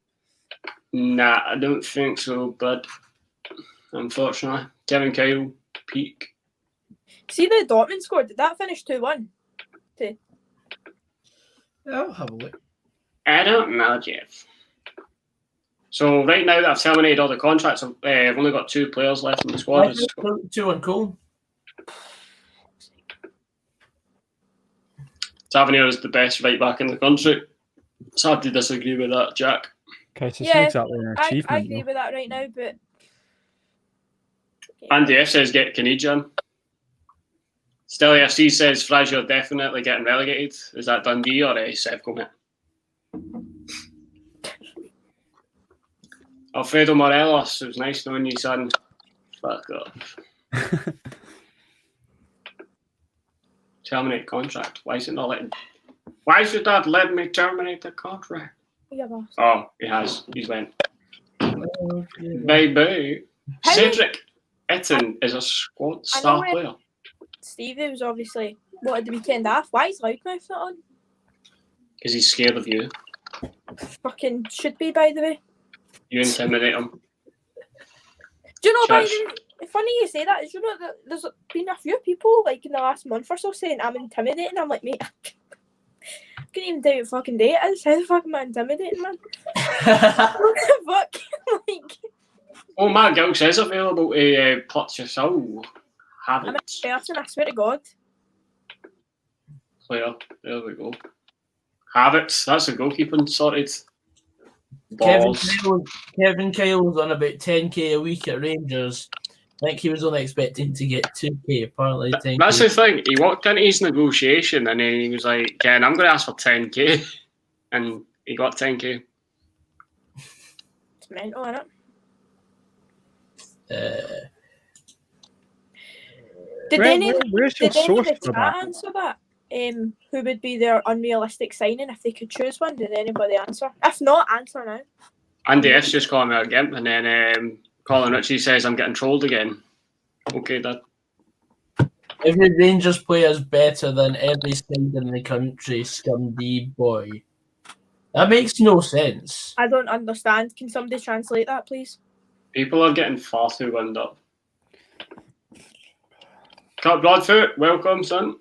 Nah, I don't think so, bud. Unfortunately. Kevin Kyle, peak. See the Dortmund score? Did that finish 2-1? Yeah, I'll have a look. I don't know, Jeff. So right now that I've terminated all the contracts, I've only got 2 players left in the squad. 2 on Cole. Tavernier is the best right back in the country. It's hard to disagree with that, Jack. Okay, so it's not exactly an achievement. I agree with that right now, but... Andy F says get Canadian. Stelly FC says Frazier definitely getting relegated. Is that Dundee or Sevco, mate? Alfredo Morelos, it was nice knowing you, son. Fuck off. Terminate contract. Why is it not letting? Why should that let me terminate the contract? Yeah, boss. Oh, he has. He's went. Baby. Cedric Etten is a squad star player. Stevie was obviously wanted the weekend off. Why is Loudmouth not on? Because he's scared of you. Fucking should be, by the way. You intimidate him. Do you know, by the way, it's funny you say that. Do you know that there's been a few people like in the last month or so saying I'm intimidating? I'm like, mate, I couldn't even tell you what fucking day it is. How the fuck am I intimidating, man? What the fuck? Like, oh, Matt Gilks is available to put your soul. Have I'm a it. person, I swear to God. Player. There we go. Have it. That's the goalkeeping sorted. Kevin Kyle's on about 10k a week at Rangers. I think he was only expecting to get 2k, apparently 10k. That's the thing. He walked into his negotiation and then he was like, Ken, I'm going to ask for 10k. And he got 10k. It's mental, isn't it? Did any of the chat answer that? Who would be their unrealistic signing if they could choose one? Did anybody answer? If not, answer now. Andy F's just calling me out again, and then Colin Ritchie says I'm getting trolled again. Okay, Dad. Every Rangers player is better than every side in the country, Scundy boy. That makes no sense. I don't understand. Can somebody translate that, please? People are getting far too wound up. Kurt Broadfoot, welcome, son.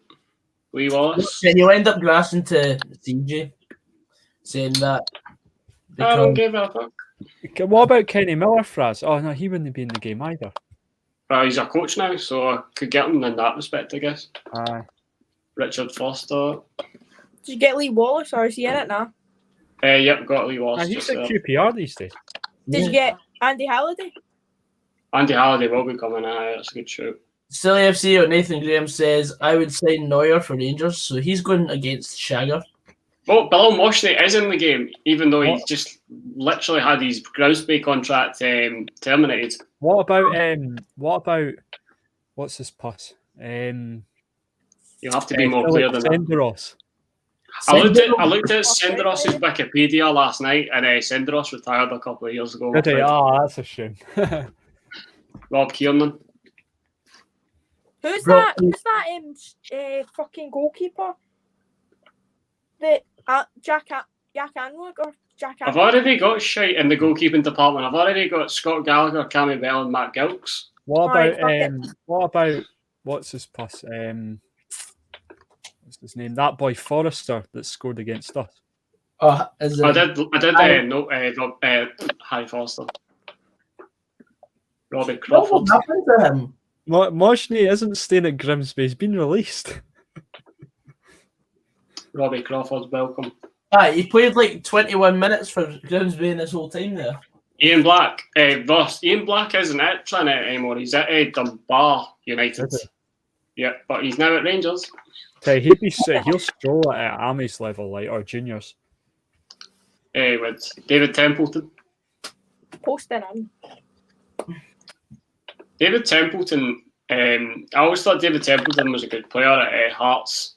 Lee Wallace. And you'll end up grassing to CJ, saying that. I don't give a fuck. What about Kenny Miller, Fraz? Oh, no, he wouldn't be in the game either. Well, he's a coach now, so I could get him in that respect, I guess. Aye. Richard Foster. Did you get Lee Wallace or is he in it now? Yep, got Lee Wallace. He's at QPR these days. Did you get Andy Halliday? Andy Halliday will be coming. That's a good shout. Silly FC or Nathan Graham says, I would sign Neuer for Rangers, so he's going against Shagger. Oh, Bill Moshley is in the game, even though he's just literally had his Grimsby contract terminated. What about what's his pass? You'll have to be more clear than that. Senderos. I looked at Senderos's Wikipedia last night, and Senderos retired a couple of years ago. Did he? Oh, that's a shame. Rob Kiernan. Who's that fucking goalkeeper? The Jack Anwood or Jack Anwood? I've already got shite in the goalkeeping department. I've already got Scott Gallagher, Cammy Bell, and Matt Gilks. What about what's his pass? What's his name? That boy Forrester that scored against us. Oh, I did note Harry Foster. Robbie Crawford. What happened to him? Moshney isn't staying at Grimsby. He's been released. Robbie Crawford's welcome. He played like 21 minutes for Grimsby in this whole time there. Ian Black. Ross. Ian Black isn't at Trinity anymore. He's at Dunbar United. Yeah, but he's now at Rangers. He'll stroll at Army's level, like, or juniors. With David Templeton. Posting him. David Templeton. I always thought David Templeton was a good player at Hearts.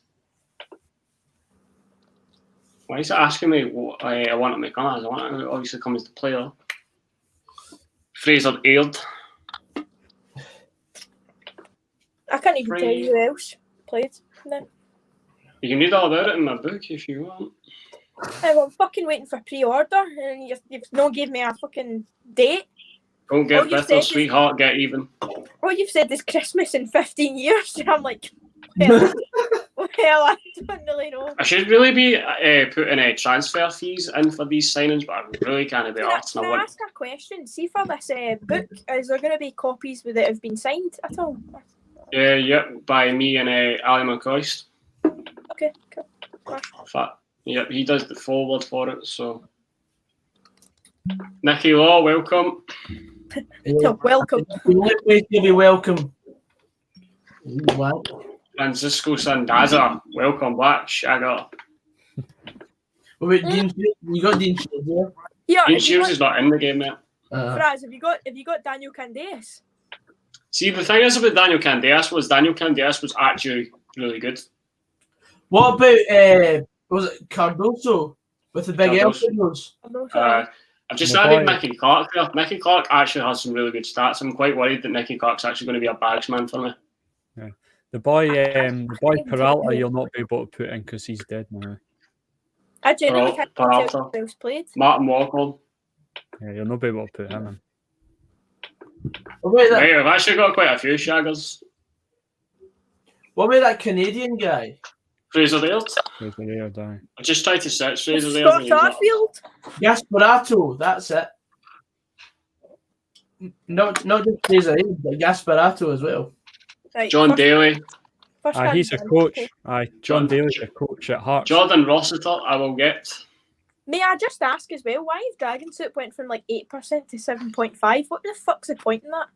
Why is it asking me what I want to become as? I want to obviously come as the player. Fraser Aird. I can't even tell you who else played then. You can read all about it in my book if you want. I'm fucking waiting for pre-order and you've not gave me a fucking date. Don't get bitter, sweetheart, get even. What you've said is Christmas in 15 years. And I'm like, well, I don't really know. I should really be putting transfer fees in for these signings, but I really can't be asked. Can I ask a question? See for this book, is there going to be copies that have been signed at all? Yeah, by me and Ali McCoist. Okay, cool. Yep, he does the forward for it, so. Nicky Law, welcome. Welcome. You'll be welcome. Wow. Francisco Sandaza, welcome back, Shagger. Wait, you got Dean Shields there? Yeah, Dean Shields is not in the game yet. Fraz, have you got Daniel Candeas? See, the thing is about Daniel Candeas was actually really good. What about was it Cardoso with the big L signals? I've just added Nicky Clark there. Nicky Clark actually has some really good stats. I'm quite worried that Nicky Clark's actually going to be a bagsman for me. Yeah. The boy Peralta, you'll not be able to put in because he's dead now. I genuinely can't tell who else played. Martin Walker. Yeah, you'll not be able to put him in. Right, I've actually got quite a few shaggers. What about that Canadian guy? Fraser Aird. I just tried to search Fraser Aird. Scott Starfield. Gasparato, that's it. Not just Fraser Aird, but Gasparato as well. Right, John Daly. He's a coach. John Daly's a coach at Hearts. Jordan Rossiter, I will get. May I just ask as well, why if Dragon Soup went from like 8% to 7.5? What the fuck's the point in that?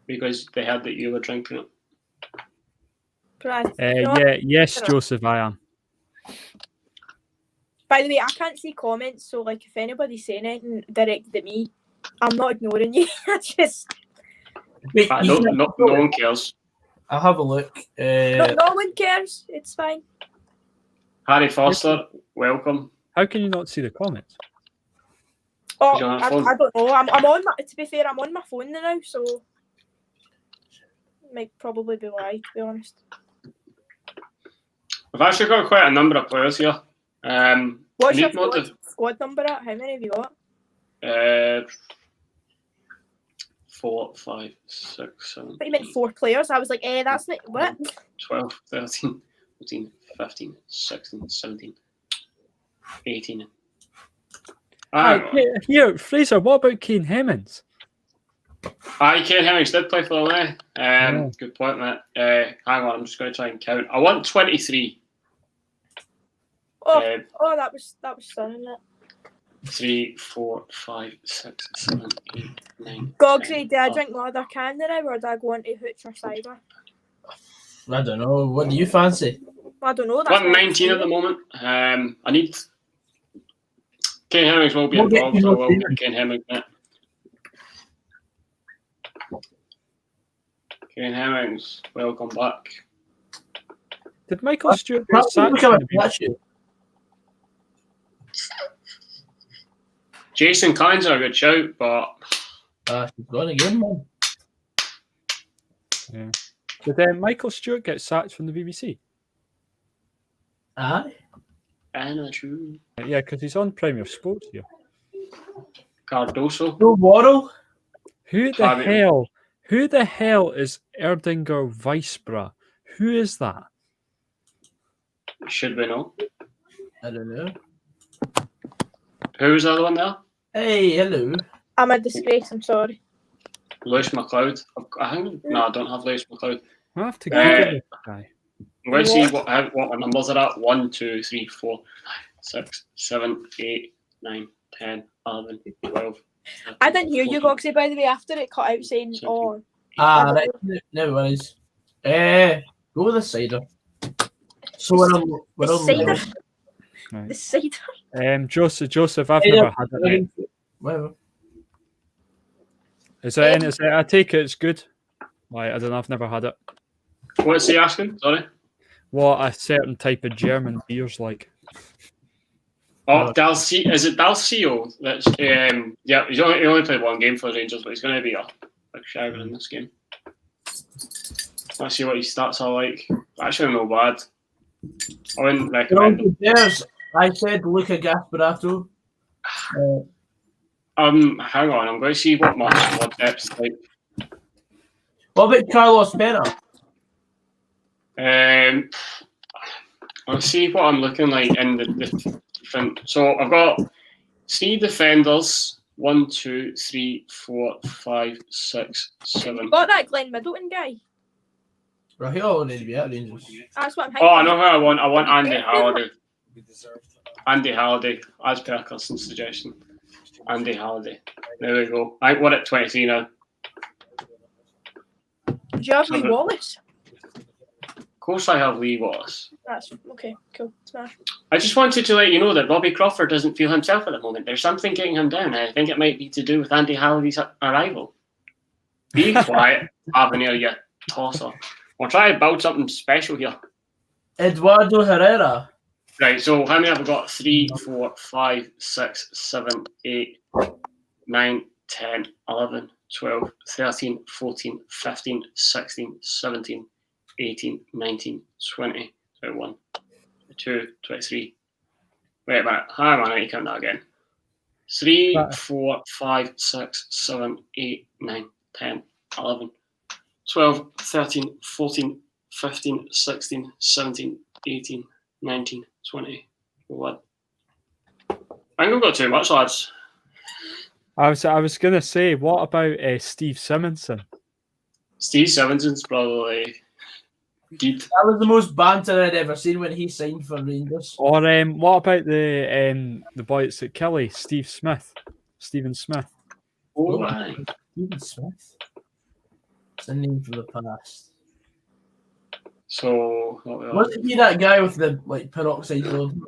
Because they heard that you were drinking it. Yes, Joseph, I am. By the way, I can't see comments, so like if anybody's saying anything directed at me, I'm not ignoring you. I just. Wait, no one cares. I'll have a look. No one cares. It's fine. Harry Foster, welcome. How can you not see the comments? Oh, I don't know. I'm on. To be fair, I'm on my phone now, so might probably be why. To be honest. I've actually got quite a number of players here. What's your squad number at? How many have you got? 4, 5, 6, 7. But you meant 4 players. I was like, that's not what? 12, 13. 14, 15, 16, 17, 18. Here, Fraser, what about Kane Hemmings? Kane Hemmings did play for them, Good point, mate. Hang on, I'm just going to try and count. I want 23. That was stunning, that. 3, 4, 5, 6, 7, 8, 9. Gogsy, do I drink more than I can now, or do I go into hooch or cider? I don't know. What do you fancy? I don't know. I want 19 at the moment. I need. Kane Hemmings will be involved, so I will get Kane Hemmings, mate. Kane Hemmings, welcome back. Did Michael Stewart get sacked? Jason Kynes are a good shout, but she's gone again, man. Yeah. Did Michael Stewart get sacked from the BBC? Aye. I know true. Yeah, because he's on Premier Sports here. Cardoso. No Worrell. Who the hell is Erdinger Weisbra? Who is that? Should we know? I don't know. Who's the other one there? Hey, hello. I'm a disgrace, I'm sorry. Lewis McLeod. I don't have Lewis McLeod. I have to Google this guy. I'm going to see what my numbers are at. 1, 2, 3, 4, 5, 6, 7, 8, 9, 10, 11, 12. I didn't hear you, Gogsy, by the way, after it cut out saying, oh. Right. No worries. Go with the cider. So we're on cider? Right. The cider? Joseph, I've never had it, mate. Whatever. Is there any? I take it it's good. Like, I don't know, I've never had it. What's he asking? Sorry. What a certain type of German beer's like. Oh, is it Dalcio? That's yeah. He only played one game for the Rangers, but he's going to be a big shout in this game. Let's see what his stats are like. Actually, no bad. I wouldn't recommend him. I said Luca Gasparato. Hang on. I'm going to see what my squad depth's like. What about Carlos Pena? I'll see what I'm looking like in the different. So I've got 3 defenders. 1, 2, 3, 4, 5, 6, 7. Got that Glenn Middleton guy? Right, he'll already be at Rangers. That's what I'm thinking. Oh, I know who I want. I want Andy Halliday. Andy Halliday, as per Kirsten's suggestion. Andy Halliday. There we go. I want at 23 now. Do you have Lee Wallace? Of course I have Lee Wallace. That's okay, cool. Smash. I just wanted to let you know that Bobby Crawford doesn't feel himself at the moment. There's something getting him down. I think it might be to do with Andy Halliday's arrival. Be quiet, Avenir, you tosser. We'll try to build something special here. Eduardo Herrera. Right, so how many have we got? 3, 4, 5, 6, 7, 8, 9, 10, 11, 12, 13, 14, 15, 16, 17, 18, 19, 20, 21, 22, 23. Wait a minute. Hang on, I need to count that again. 3, 4, 5, 6, 7, 8, 9, 10, 11, 12, 13, 14, 15, 16, 17, 18, 19, 20. What? I think I've got too much, lads. I was going to say, what about Steve Simonson? Steve Simonson's probably deep. That was the most banter I'd ever seen when he signed for Rangers. Or what about the boy that's at Kelly, Stephen Smith? Oh, right. Stephen Smith. It's a name from the past. So, wasn't he that guy with the peroxide load?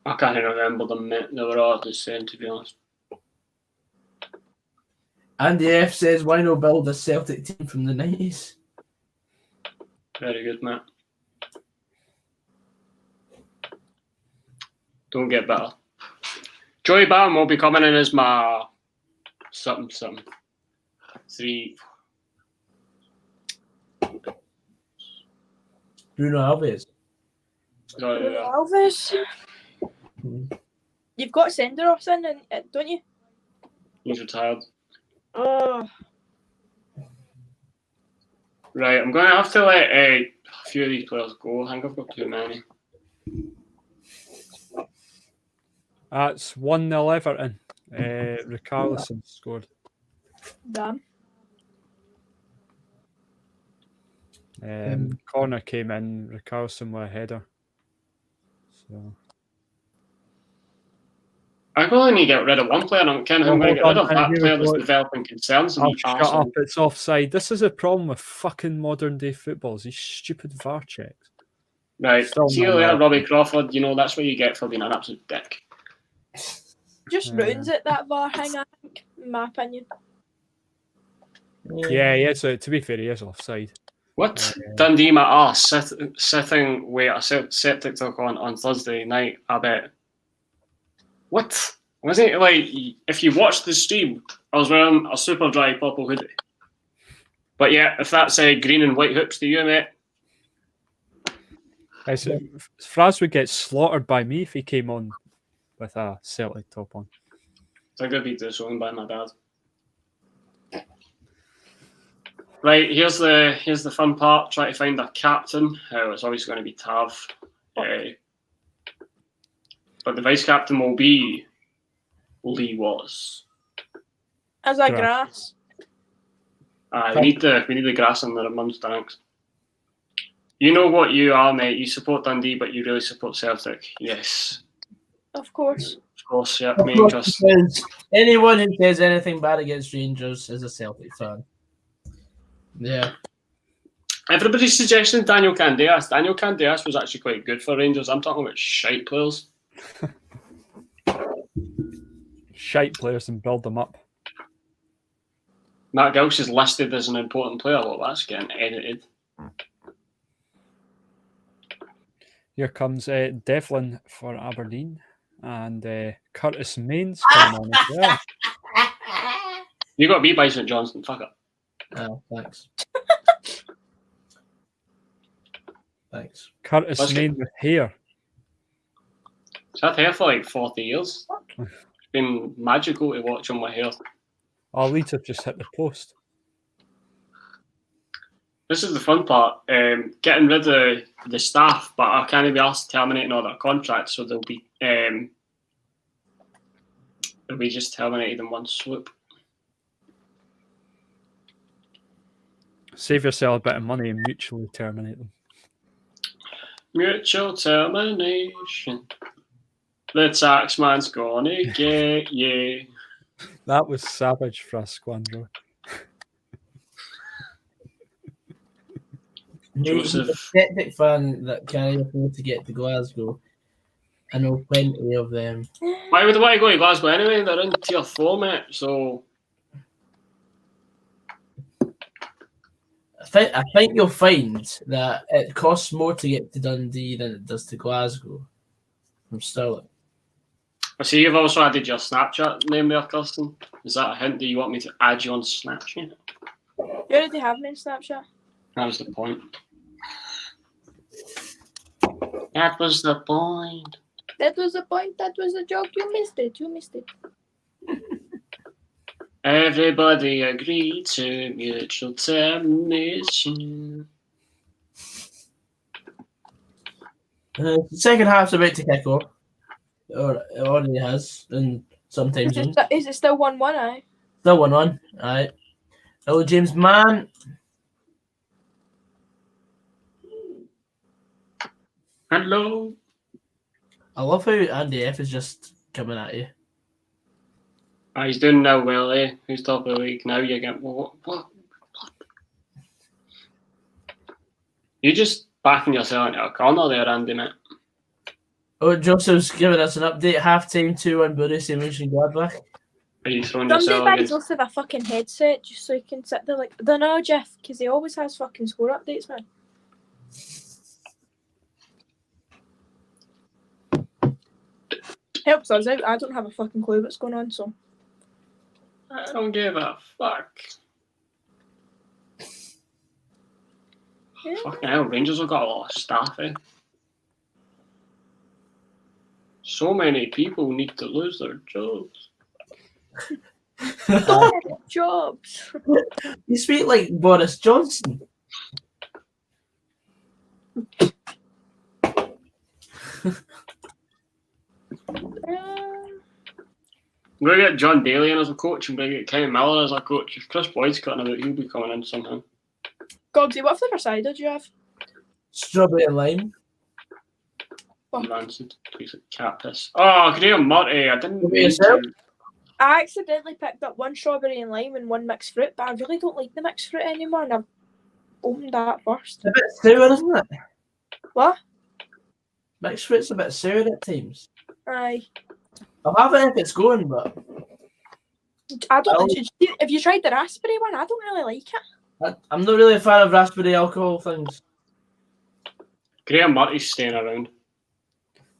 I can't remember them, mate. They were all the same, to be honest. Andy F says, why not build a Celtic team from the 90s? Very good, mate. Don't get better. Joey Barton will be coming in as my something. 3. Bruno Alves. Alves. You've got Senderos in, don't you? He's retired. Oh. Right, I'm going to have to let a few of these players go. I think I've got too many. That's 1-0 Everton. Richarlison scored. Damn. Corner came in. Richarlison with a header. So I really need to get rid of one player. I'm kind of going to get rid of that player that's developing concerns. Oh, shut up! It's offside. This is a problem with fucking modern day footballs. These stupid VAR checks. Right. See you later, Robbie Crawford. You know that's what you get for being an absolute dick. Just ruins it, that VAR thing, I think, in my opinion. Yeah, he is. To be fair, he is offside. What? Dundee, my arse, sitting with a septic talk on Thursday night, I bet. What? Was it like, if you watched the stream, I was wearing a super dry purple hoodie. But yeah, if that's green and white hoops to you, mate. Fraz would get slaughtered by me if he came on with a Celtic top on. I'm going to be disowned by my dad. Right, here's the fun part. Try to find a captain. It's obviously going to be Tav. But the vice captain will be Lee Wallace. As a grass. We need the grass in the mum's tanks. You know what you are, mate. You support Dundee, but you really support Celtic. Yes. Of course. Of course, yeah. Of course, anyone who says anything bad against Rangers is a Celtic fan. Yeah. Everybody's suggesting Daniel Candeas. Daniel Candeas was actually quite good for Rangers. I'm talking about shite players. Shite players and build them up. Matt Gilch is listed as an important player. Well, that's getting edited. Here comes Devlin for Aberdeen and Curtis Mains coming on as well. You got beat by St Johnstone. Fuck it. Oh, thanks. Thanks. Curtis Mains with hair. He's had hair for like 40 years. It's been magical to watch him with hair. Our Leeds have just hit the post. This is the fun part. Getting rid of the staff, but I can't be asked terminating all their contracts, so they'll be just terminated in one swoop. Save yourself a bit of money and mutually terminate them. Mutual termination. The taxman's gonna get you. That was savage, Frazqwandro. Joseph. A Celtic fan that can't afford to get to Glasgow. I know plenty of them. Why would they want to go to Glasgow anyway? They're in tier 4, mate, so... I think you'll find that it costs more to get to Dundee than it does to Glasgow from Stirling. I see you've also added your Snapchat name there, Kirsten. Is that a hint that you want me to add you on Snapchat? You already have me in Snapchat. That was the point. That was the point. That was the point. That was the joke. You missed it. You missed it. Everybody agreed to mutual termination. The second half's about to kick off. Or it already has, and sometimes Is it still 1-1, aye? Still 1-1, aye. Hello, James Mann. Hello. I love how Andy F is just coming at you. He's doing now well, eh? Who's top of the league now? You get what? You just backing yourself into a corner there, Andy, mate. Oh, Joseph's giving us an update. Half-time 2-1 Borussia Mönchengladbach. Are you throwing Someday yourself buy against... Joseph a fucking headset just so he can sit there like... I don't know, Jeff, because he always has fucking score updates, man. Helps us out. I don't have a fucking clue what's going on, so... I don't give a fuck. Yeah. Fucking hell, Rangers have got a lot of staff, eh? So many people need to lose their jobs. Jobs. You speak like Boris Johnson. I'm going to get John Daly in as a coach. I'm going to get Kenny Miller as a coach. If Chris Boyd's cutting out, he'll be coming in somehow. Gogsy, what flavour cider do you have? Strawberry and lime. Rancid. Piece of cat piss. Oh, Graham Murray. I didn't mean yourself? to. I accidentally picked up one strawberry and lime and one mixed fruit, but I really don't like the mixed fruit anymore, and I've opened that first. It's a bit sour, isn't it? What? Mixed fruit's a bit sour at times. Aye. I'll have it if it's going, but I don't. Have you tried the raspberry one? I don't really like it. I'm not really a fan of raspberry alcohol things. Graham Murray's staying around.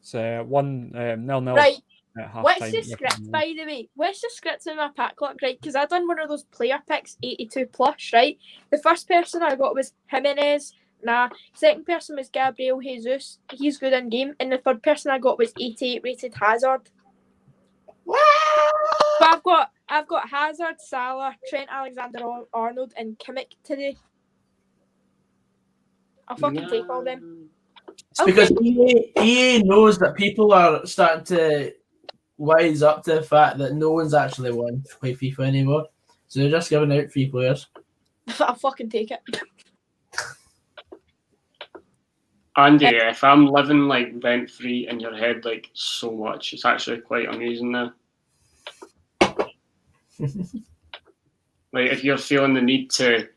It's 1-0 Right. at half What's time. the script, by the way? What's the script in my pack look, right? Because I done one of those player picks, 82 plus, right? The first person I got was Jimenez. Nah. Second person was Gabriel Jesus. He's good in game. And the third person I got was 88 rated Hazard. But I've got Hazard, Salah, Trent Alexander-Arnold, and Kimmich today. I'll fucking take all them. It's because EA knows that people are starting to wise up to the fact that no one's actually wanting to play FIFA anymore. So they're just giving out free players. I'll fucking take it. Andy, if I'm living like rent free in your head like so much, it's actually quite amazing now. Like if you're feeling the need to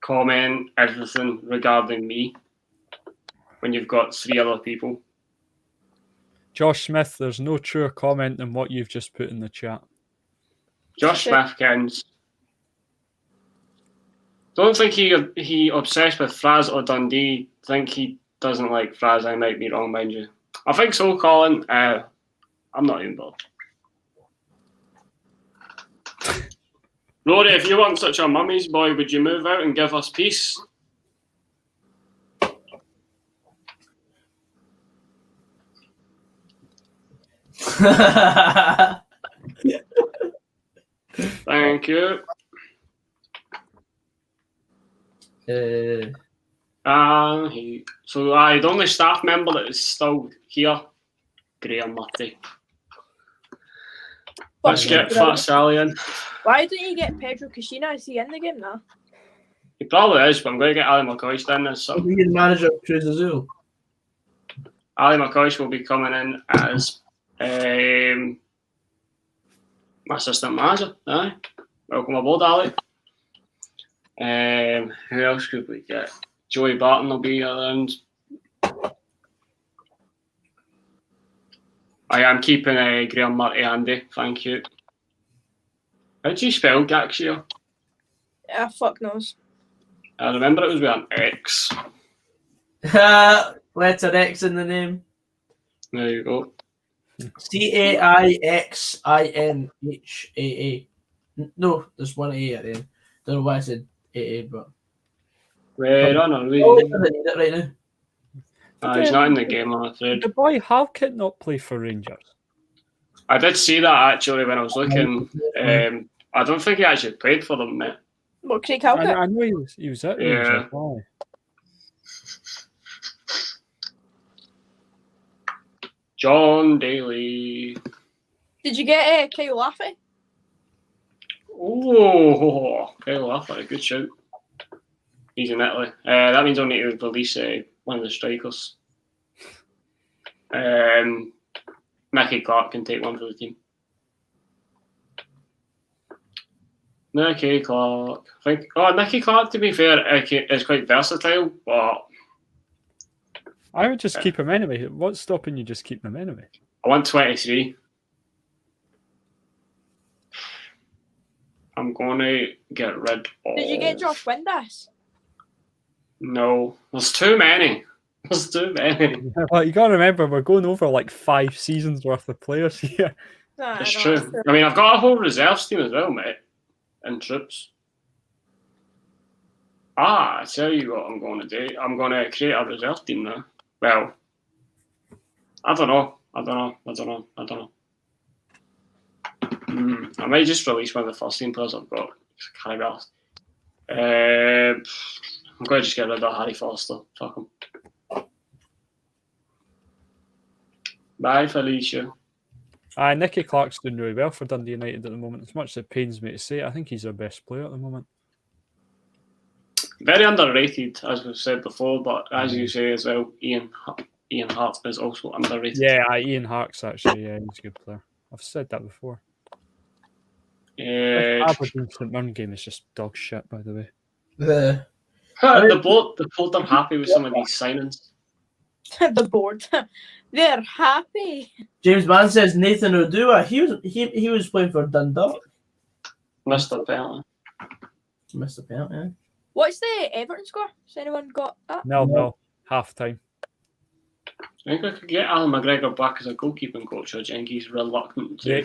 comment everything regarding me when you've got 3 other people. Josh Smith, there's no truer comment than what you've just put in the chat. Josh Smithkins. Don't think he obsessed with Fraz or Dundee. Think he doesn't like Fraz. I might be wrong, mind you. I think so, Colin. I'm not even bothered. Rory, if you weren't such a mummy's boy, would you move out and give us peace? Thank you. The only staff member that is still here, Graham Murray. Let's get Fat Sally in. Why don't you get Pedro Cachina? Is he in the game now? He probably is, but I'm going to get Ali McCoy in this. So. He's the manager of Cruz Azul. Ali McCoy will be coming in as assistant manager. Aye. Welcome aboard, Ali. Who else could we get? Joey Barton will be around. I am keeping Graham Murray handy, thank you. How do you spell Gaxia? Fuck knows. I remember it was with an X. Letter X in the name. There you go. Caixinhaa. No, there's one A at the end. Don't know why I said AA, but. Where on I need it right now. He's not in the game, I'm afraid. The boy Halkett not play for Rangers? I did see that actually when I was looking. I don't think he actually played for them, mate. What, Craig Halkett? I know he was at Rangers. Why? John Daly. Did you get Kyle Laffy? Oh, Kyle Laffy, good shout. He's in Italy. That means I'll need to release one of the strikers. Nicky Clark can take one for the team. Nicky Clark. Nicky Clark, to be fair, is quite versatile, but I would just keep him anyway. What's stopping you just keeping him anyway? I want 23. I'm going to get rid of... Did you get Josh Windass? No. There's too many. Well, you got to remember, we're going over like 5 seasons worth of players here. It's true. I mean, I've got a whole reserves team as well, mate. And troops. I tell you what I'm going to do. I'm going to create a reserve team now. Well, I don't know. I might just release one of the first team players I've got. I'm going to just get rid of Harry Foster. Fuck him. Bye, Felicia. Nicky Clark's doing really well for Dundee United at the moment. As much as it pains me to say it, I think he's our best player at the moment. Very underrated, as we've said before, but as you say as well, Ian Hart is also underrated. Yeah, Ian Hart's actually, he's a good player. I've said that before. Aberdeen St Mirren game is just dog shit, by the way. The board are happy with some of these signings. The board. They're happy. James Mann says Nathan Odua. He was playing for Dundalk. Mr. Penalty. Mr. Penalty. Yeah. What's the Everton score? Has anyone got that? No. Half time. I think I could get Alan McGregor back as a goalkeeping coach. I think he's reluctant to The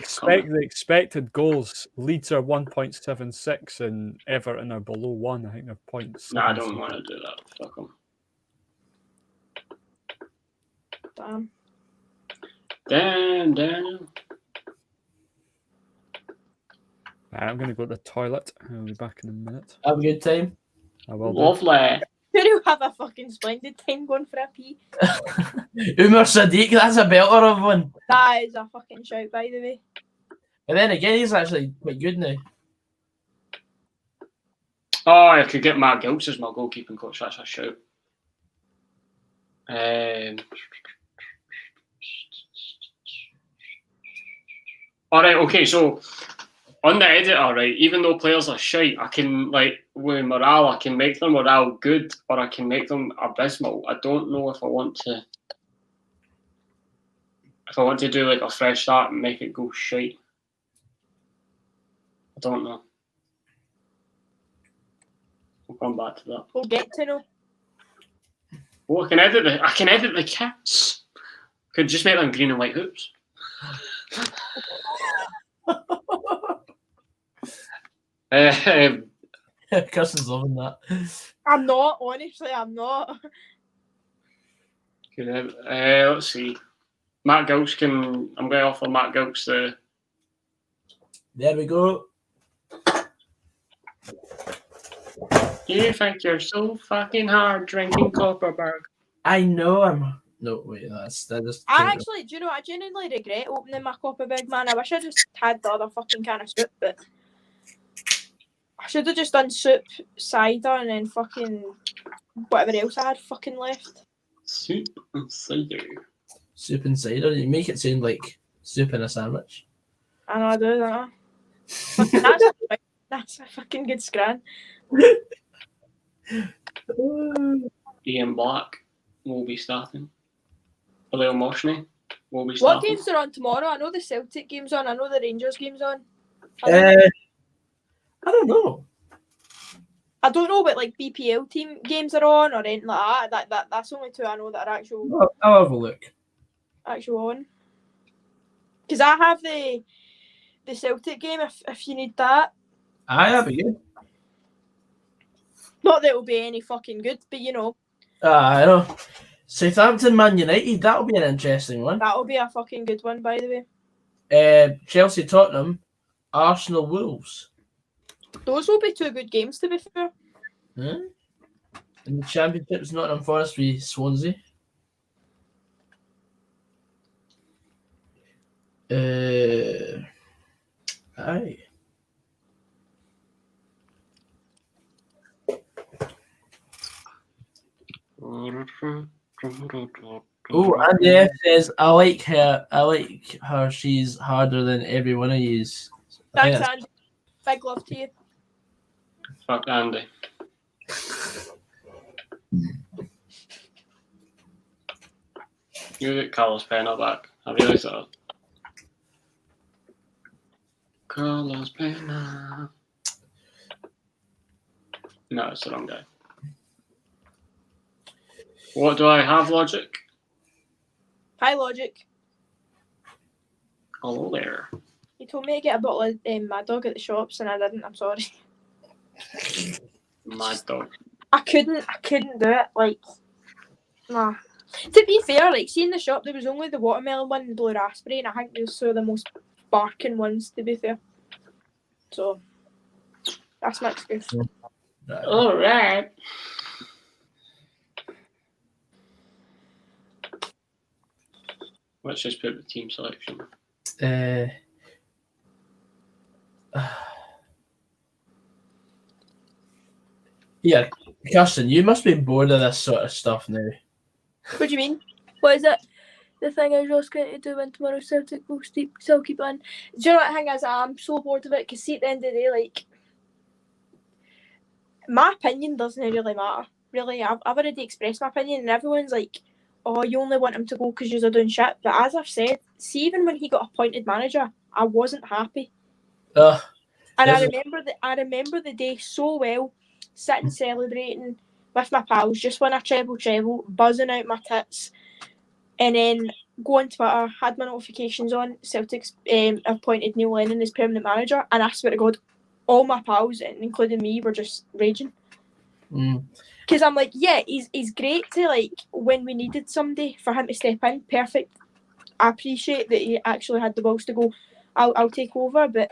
expected goals. Leeds are 1.76 and Everton are below 1. I think they're 0.7. Nah, I don't want to do that. Fuck them. Damn. Damn. I'm going to go to the toilet. I'll be back in a minute. Have a good time. I will do. Lovely. You have a fucking splendid time going for a pee. Umar Sadiq, that's a belter of one. That is a fucking shout, by the way. And then again, he's actually quite good now. Oh, I could get Matt Gilks as my goalkeeping coach. That's a shout. All right, okay, so on the editor, right, even though players are shite, I can, like, with morale, I can make their morale good or I can make them abysmal. I don't know if I want to do, like, a fresh start and make it go shite. I don't know. We'll come back to that. We'll get to know. Oh, I can edit the kits. Could just make them green and white hoops. Kirsten's loving that. I'm not, honestly, I'm not. Let's see. Matt Gilks I'm going to offer Matt Gilks the... There we go. You think you're so fucking hard drinking Copperberg? I know I'm... No, wait, that just... I genuinely regret opening my Copperberg, man. I wish I just had the other fucking can of soup, but I should have just done soup, cider, and then fucking whatever else I had fucking left. Soup and cider. Soup and cider? You make it sound like soup in a sandwich. I know I do that. That's a fucking good scran. Ian Black will be starting. Leo Moshney will be starting. What games are on tomorrow? I know the Celtic game's on. I know the Rangers game's on. I don't know. I don't know what like BPL team games are on or anything like that. That's only two I know that are actual. I'll have a look. Actual on. Because I have the Celtic game if you need that. Aye, that'd be good. Not that it'll be any fucking good, but you know. I know. Southampton Man United, that'll be an interesting one. That'll be a fucking good one, by the way. Chelsea Tottenham, Arsenal Wolves. Those will be two good games, to be fair. And the Championship's Nottingham Forest v Swansea. Aye. Oh, Andy F says, I like her. She's harder than every one of yous. Thanks, Andy. Big love to you. Fuck Andy. You get Carlos Pena back. I realised that. Carlos Pena. No, it's the wrong guy. What do I have, Logic? Hi, Logic. Hello there. You told me to get a bottle of Mad Dog at the shops and I didn't. I'm sorry. Mad Dog. I couldn't do it. Like, nah. To be fair, like, see in the shop there was only the watermelon one and blue raspberry, and I think those are the most barking ones. To be fair, so that's my excuse. All right. Let's just put the team selection. Yeah, Kirsten, you must be bored of this sort of stuff now. What do you mean? What is it? The thing is Ross going to do when tomorrow Celtic will still keep on. Do you know what the thing is? I'm so bored of it because see, at the end of the day, like, my opinion doesn't really matter. Really, I've already expressed my opinion, and everyone's like, "Oh, you only want him to go because you're doing shit." But as I've said, see, even when he got appointed manager, I wasn't happy. And I remember the day so well, sitting celebrating with my pals, just won a treble, buzzing out my tits, and then go on Twitter, had my notifications on, Celtic's appointed Neil Lennon as permanent manager, and I swear to God, all my pals, including me, were just raging. Because I'm like, yeah, he's great to, like, when we needed somebody for him to step in, perfect. I appreciate that he actually had the balls to go, I'll take over, but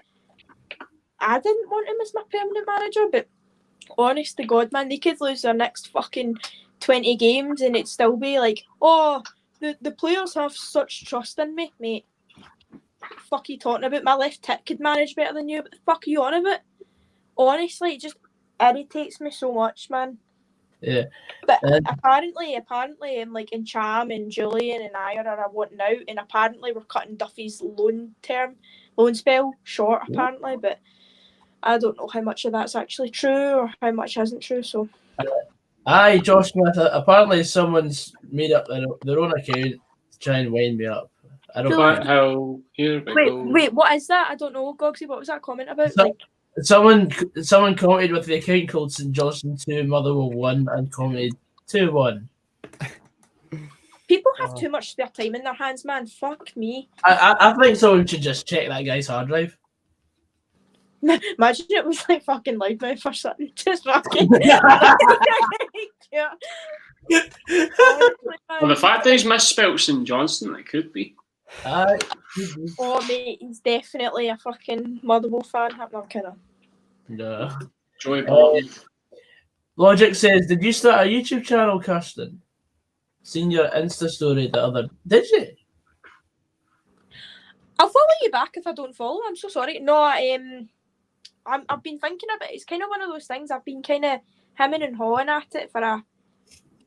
I didn't want him as my permanent manager. But honest to God, man, they could lose their next fucking 20 games and it'd still be like, oh, the players have such trust in me, mate. Fuck you talking about? My left tit could manage better than you. What the fuck are you on about? Honestly, it just irritates me so much, man. Yeah. But apparently, like in Cham and Julian and Yer are wanting out, and apparently we're cutting Duffy's loan spell short, apparently, but I don't know how much of that's actually true or how much isn't true, so. Aye, Josh Smith, apparently someone's made up their own account to try and wind me up. I don't know. Wait, what is that? I don't know, Gogsy, what was that comment about? Someone commented with the account called St Johnson 2, Motherwell 1, and commented 2-1. People have too much spare time in their hands, man. Fuck me. I think someone should just check that guy's hard drive. Imagine it was like fucking Loudmouth or something. Just fucking. Yeah. Well, the fact that he's misspelled St Johnson, it could be. Oh, mate, he's definitely a fucking Motherwell fan. I'm kind of. No. Joy Boy. Logic says, did you start a YouTube channel, Kirsten? Seen your Insta story the other. Did you? I'll follow you back if I don't follow. I'm so sorry. No, I've been thinking about it. It's kind of one of those things. I've been kind of hemming and hawing at it for a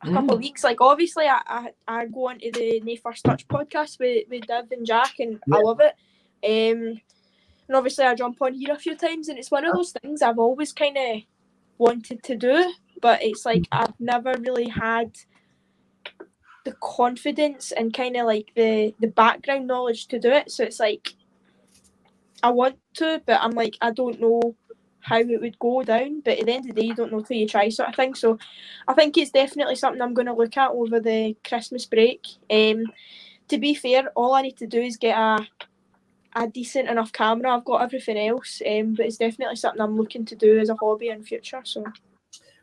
couple of weeks. Like, obviously, I go on to the No First Touch podcast with Div and Jack, and I love it. And obviously, I jump on here a few times, and it's one of those things I've always kind of wanted to do, but it's like I've never really had the confidence and kind of like the background knowledge to do it. So it's like I want to, but I'm like, I don't know how it would go down. But at the end of the day, you don't know till you try, sort of thing. So I think it's definitely something I'm going to look at over the Christmas break. To be fair, all I need to do is get a decent enough camera. I've got everything else, but it's definitely something I'm looking to do as a hobby in future. So.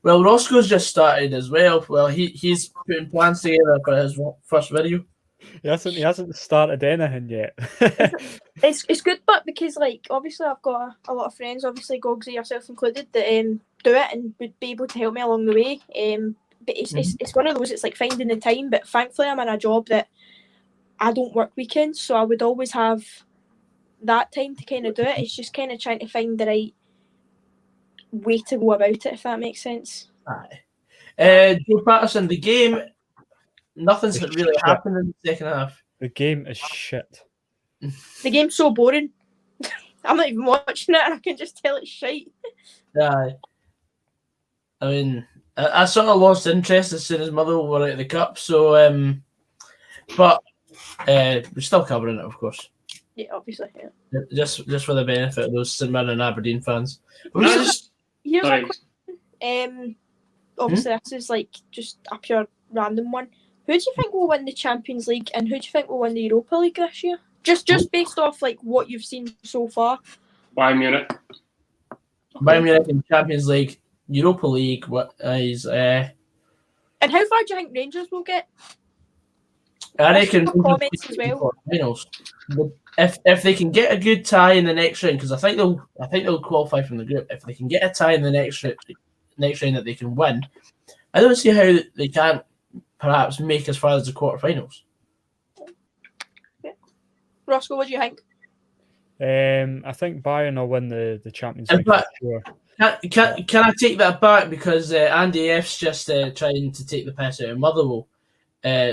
Well, Roscoe's just started as well. Well, he's putting plans together for his first video. He hasn't started anything yet. It's good, but because like obviously I've got a lot of friends, obviously Gogsy yourself included, that do it and would be able to help me along the way. But it's one of those. It's like finding the time. But thankfully, I'm in a job that I don't work weekends, so I would always have that time to kind of do it. It's just kind of trying to find the right way to go about it, if that makes sense. Aye. Joe Patterson, the game, nothing's really happened in the second half. The game is shit. The game's so boring. I'm not even watching it, and I can just tell it's shite. Aye. I mean, I sort of lost interest as soon as Motherwell were out of the cup, so but we're still covering it, of course. Yeah, obviously. Yeah. Just for the benefit of those St Mirren and Aberdeen fans. Here's a question. Obviously, this is like just a pure random one. Who do you think will win the Champions League, and who do you think will win the Europa League this year? Just based off like what you've seen so far. Bayern Munich. Bayern Munich in Champions League, Europa League. What is? And how far do you think Rangers will get? I reckon comments as well. Finals. If they can get a good tie in the next round, because I think they'll qualify from the group. If they can get a tie in the next round that they can win, I don't see how they can't perhaps make as far as the quarterfinals. Roscoe, what do you think? I think Bayern will win the Champions In League for fact, sure. Can I take that back because Andy F's just trying to take the piss out of Motherwell.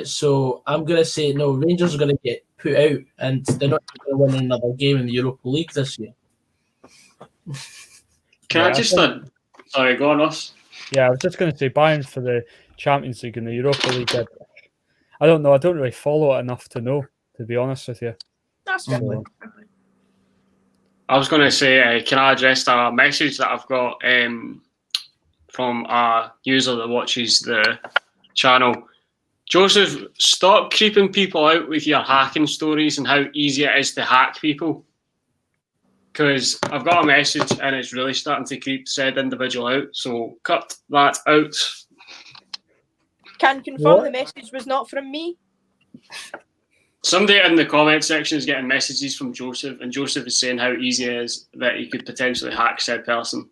So I'm going to say no. Rangers are going to get put out, and they're not going to win another game in the Europa League this year. Can I just sorry, go on, Ross. Yeah, I was just going to say Bayern for the Champions League and the Europa League. I don't know. I don't really follow it enough to know, to be honest with you. That's fair. So, I was going to say, can I address a message that I've got from a user that watches the channel? Joseph, stop creeping people out with your hacking stories and how easy it is to hack people. Because I've got a message and it's really starting to creep said individual out. So cut that out. Can confirm the message was not from me. Somebody in the comment section is getting messages from Joseph, and Joseph is saying how easy it is that he could potentially hack said person.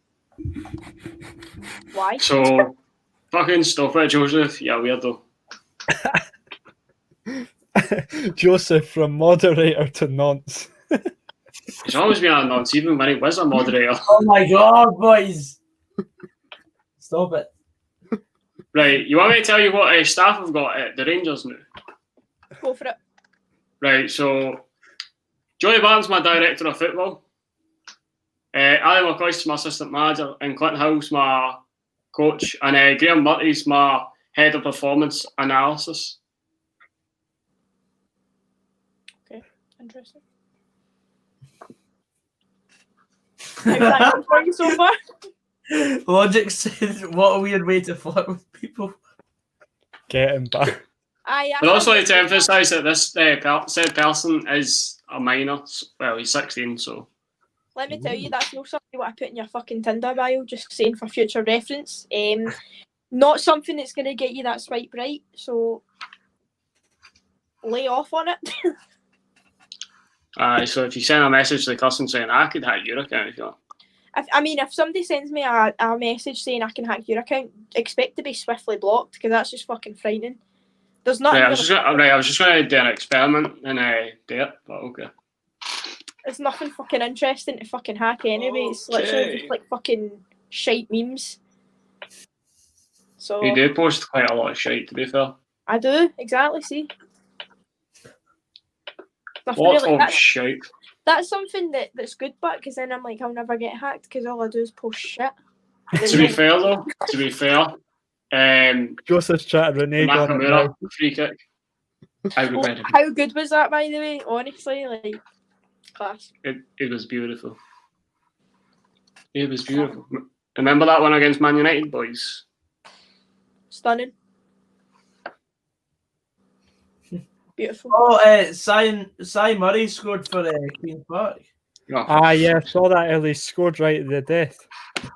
Why? So, fucking stop it, Joseph. Yeah, weirdo. Joseph from moderator to nonce. He's always been a nonce, even when he was a moderator. Oh my god, boys! Stop it. Right, you want me to tell you what staff I've got at the Rangers now? Go for it. Right, so Joey Barton's my director of football. Ali McCoist's my assistant manager, and Clinton Hill's my coach, and Graham Murty's my head of performance analysis. Okay, interesting. How's that going for you so far? Logic said, "What a weird way to flirt with people." Get him back. I'd also like to emphasise that this said person is a minor. Well, he's 16, so. Let me tell you, that's not something what I put in your fucking Tinder bio, just saying for future reference. Not something that's going to get you that swipe right, so lay off on it. So if you send a message to the customer saying, I could hack your account if you want. If somebody sends me a message saying I can hack your account, expect to be swiftly blocked, because that's just fucking frightening. There's nothing. Right, I was just going to do an experiment and do it, but okay. It's nothing fucking interesting to fucking hack anyway. It's literally just like fucking shite memes. So you do post quite a lot of shite, to be fair. I do, exactly. See, Lots of shite. That's something that's good, but because then I'm like, I'll never get hacked because all I do is post shit. To be fair, though, Joseph's chatted Renee Nakamura free kick. How good was that, by the way? Honestly, like, class. It was beautiful. It was beautiful. Remember that one against Man United, boys? Stunning. Beautiful. Oh, Cy Murray scored for Queen's Park. Yeah, I saw that early. Scored right at the death.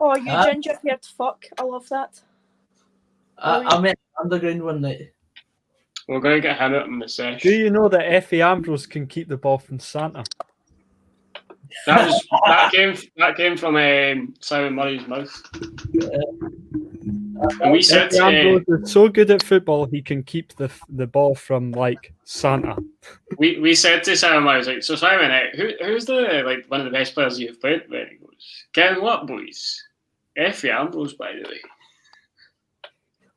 Oh, you ginger-haired fuck. I love that. I met underground one night. We're going to get him out in the session. Do you know that Effie Ambrose can keep the ball from Santa? That came from Simon Murray's mouth. And we said Ambrose is so good at football he can keep the ball from like Santa. We said to Simon Murray, like, so Simon, who's the one of the best players you've played with? He goes, "Getting what, boys? Effie Ambrose, by the way."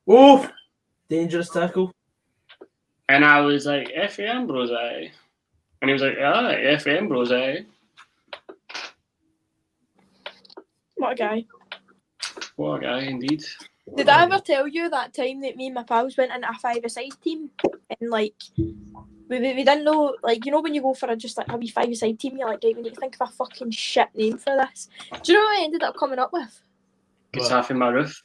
Oh, dangerous tackle. And I was like, Effie Ambrose, aye. And he was like, Effie Ambrose, aye. What a guy. What a guy, indeed. Did I ever tell you that time that me and my pals went into a five-a-side team? And, like, we didn't know, like, you know when you go for a wee five-a-side team, you're like, right, we need to think of a fucking shit name for this. Do you know what I ended up coming up with? It's half in my roof.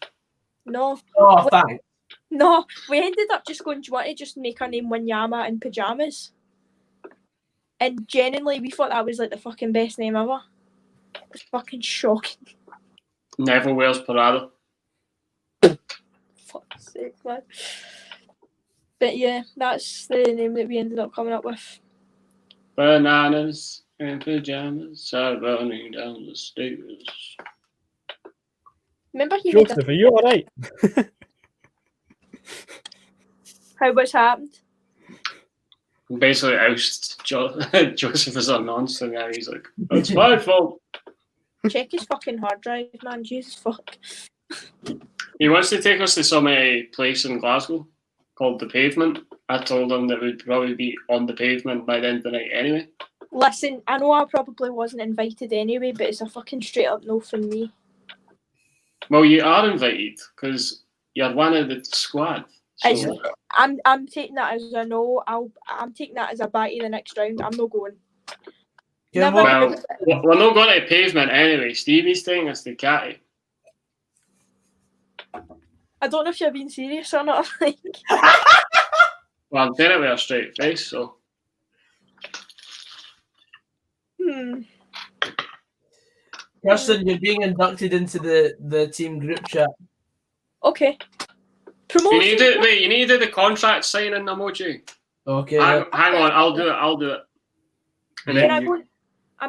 No. Oh, thanks. No, we ended up just going, do you want to just make our name Wanyama in pyjamas? And genuinely, we thought that was like the fucking best name ever. It was fucking shocking. Neville wears Parada. Fuck's sake, man. But yeah, that's the name that we ended up coming up with. Bananas and pajamas are running down the stairs. Remember he Joseph, are you alright? How much happened? Basically oust Joseph as a nonce, and now he's like, it's my fault. Check his fucking hard drive, man. Jesus fuck. He wants to take us to some place in Glasgow called The Pavement. I told him that we'd probably be on the pavement by the end of the night anyway. Listen, I know I probably wasn't invited anyway, but it's a fucking straight up no from me. Well, you are invited because you're one of the squad. So. I'm taking that as a no. I'm taking that as a bye to the next round. I'm not going. Yeah, well, we're not going to Pavement anyway. Stevie's taking us to Catty. I don't know if you're being serious or not. Well, I'm doing it with a straight face, so. Kirsten, you're being inducted into the team group chat. Okay. Promotion. You need to do the contract signing emoji. Okay. Hang on, I'll do it. And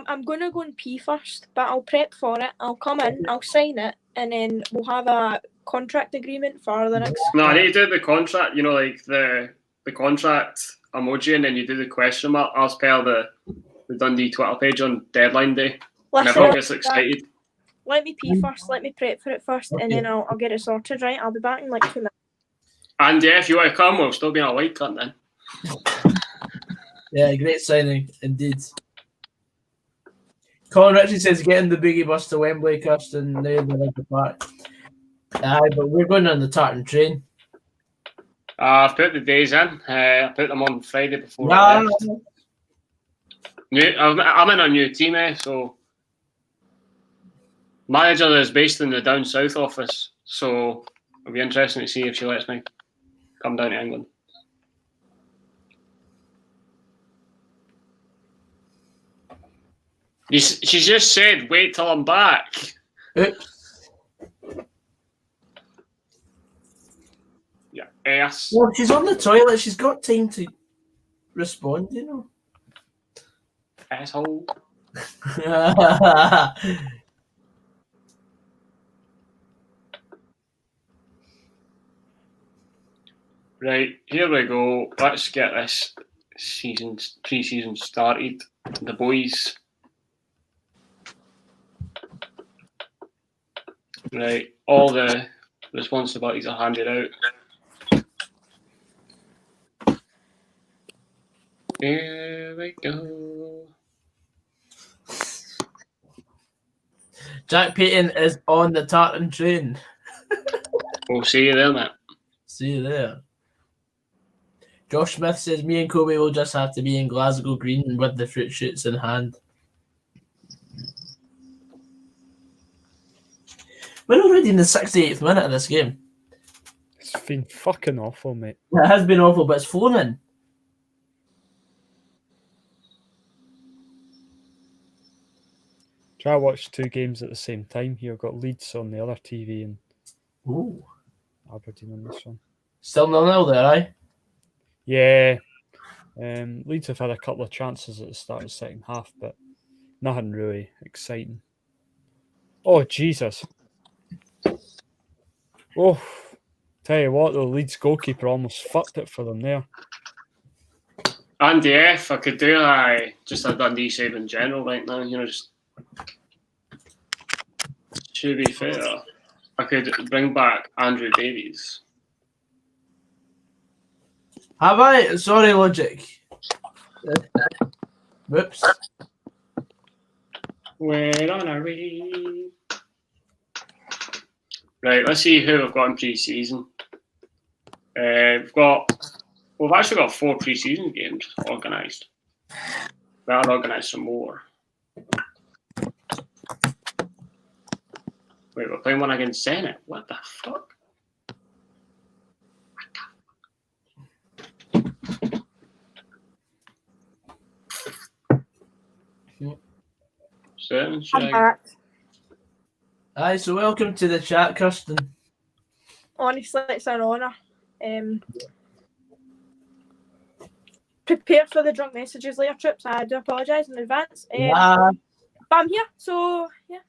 I'm gonna go and pee first, but I'll prep for it. I'll come in, I'll sign it, and then we'll have a contract agreement for the next. No, I need to do the contract. You know, like the contract emoji, and then you do the question mark as per the Dundee Twitter page on deadline day. And everyone gets excited. Let me pee first. Let me prep for it first, and then I'll get it sorted. Right, I'll be back in like 2 minutes. And yeah, if you want to come, we'll still be on a white cunt then. Yeah, great signing indeed. Colin Ritchie says getting the boogie bus to Wembley, Kirsten. Now they're like the park. Aye, but we're going on the tartan train. I've put the days in. I put them on Friday before I left. I'm in a new team, so manager is based in the down south office, so it'll be interesting to see if she lets me come down to England. She just said, wait till I'm back. Oops. Yeah, ass. Well, she's on the toilet. She's got time to respond, you know. Asshole. Right, here we go. Let's get this pre-season started. The boys. Right, all the responsibilities are handed out. Here we go. Jack Payton is on the tartan train. We'll see you there, mate. See you there. Josh Smith says, me and Kobe will just have to be in Glasgow Green with the fruit shoots in hand. We're already in the 68th minute of this game. It's been fucking awful, mate. It has been awful, but it's 4-0. Try to watch 2 games at the same time here. I've got Leeds on the other TV and Aberdeen on this one. Still 0-0 there, aye? Yeah. Leeds have had a couple of chances at the start of the second half, but nothing really exciting. Oh, Jesus. Oh, tell you what, the Leeds goalkeeper almost fucked it for them there. And yeah, if I could do just a Dundee save in general right now, you know, just to be fair, I could bring back Andrew Davies. Have I? Sorry, Logic. Whoops. We're on a read. Right, let's see who we've got in pre-season. We've actually got 4 pre-season games organised. Better organise some more. Wait, we're playing one against Zenit. What the fuck? I'm back. Aye, so welcome to the chat, Kirsten. Honestly, it's an honour. Prepare for the drunk messages later, Trips. I do apologise in advance. But I'm here, so yeah.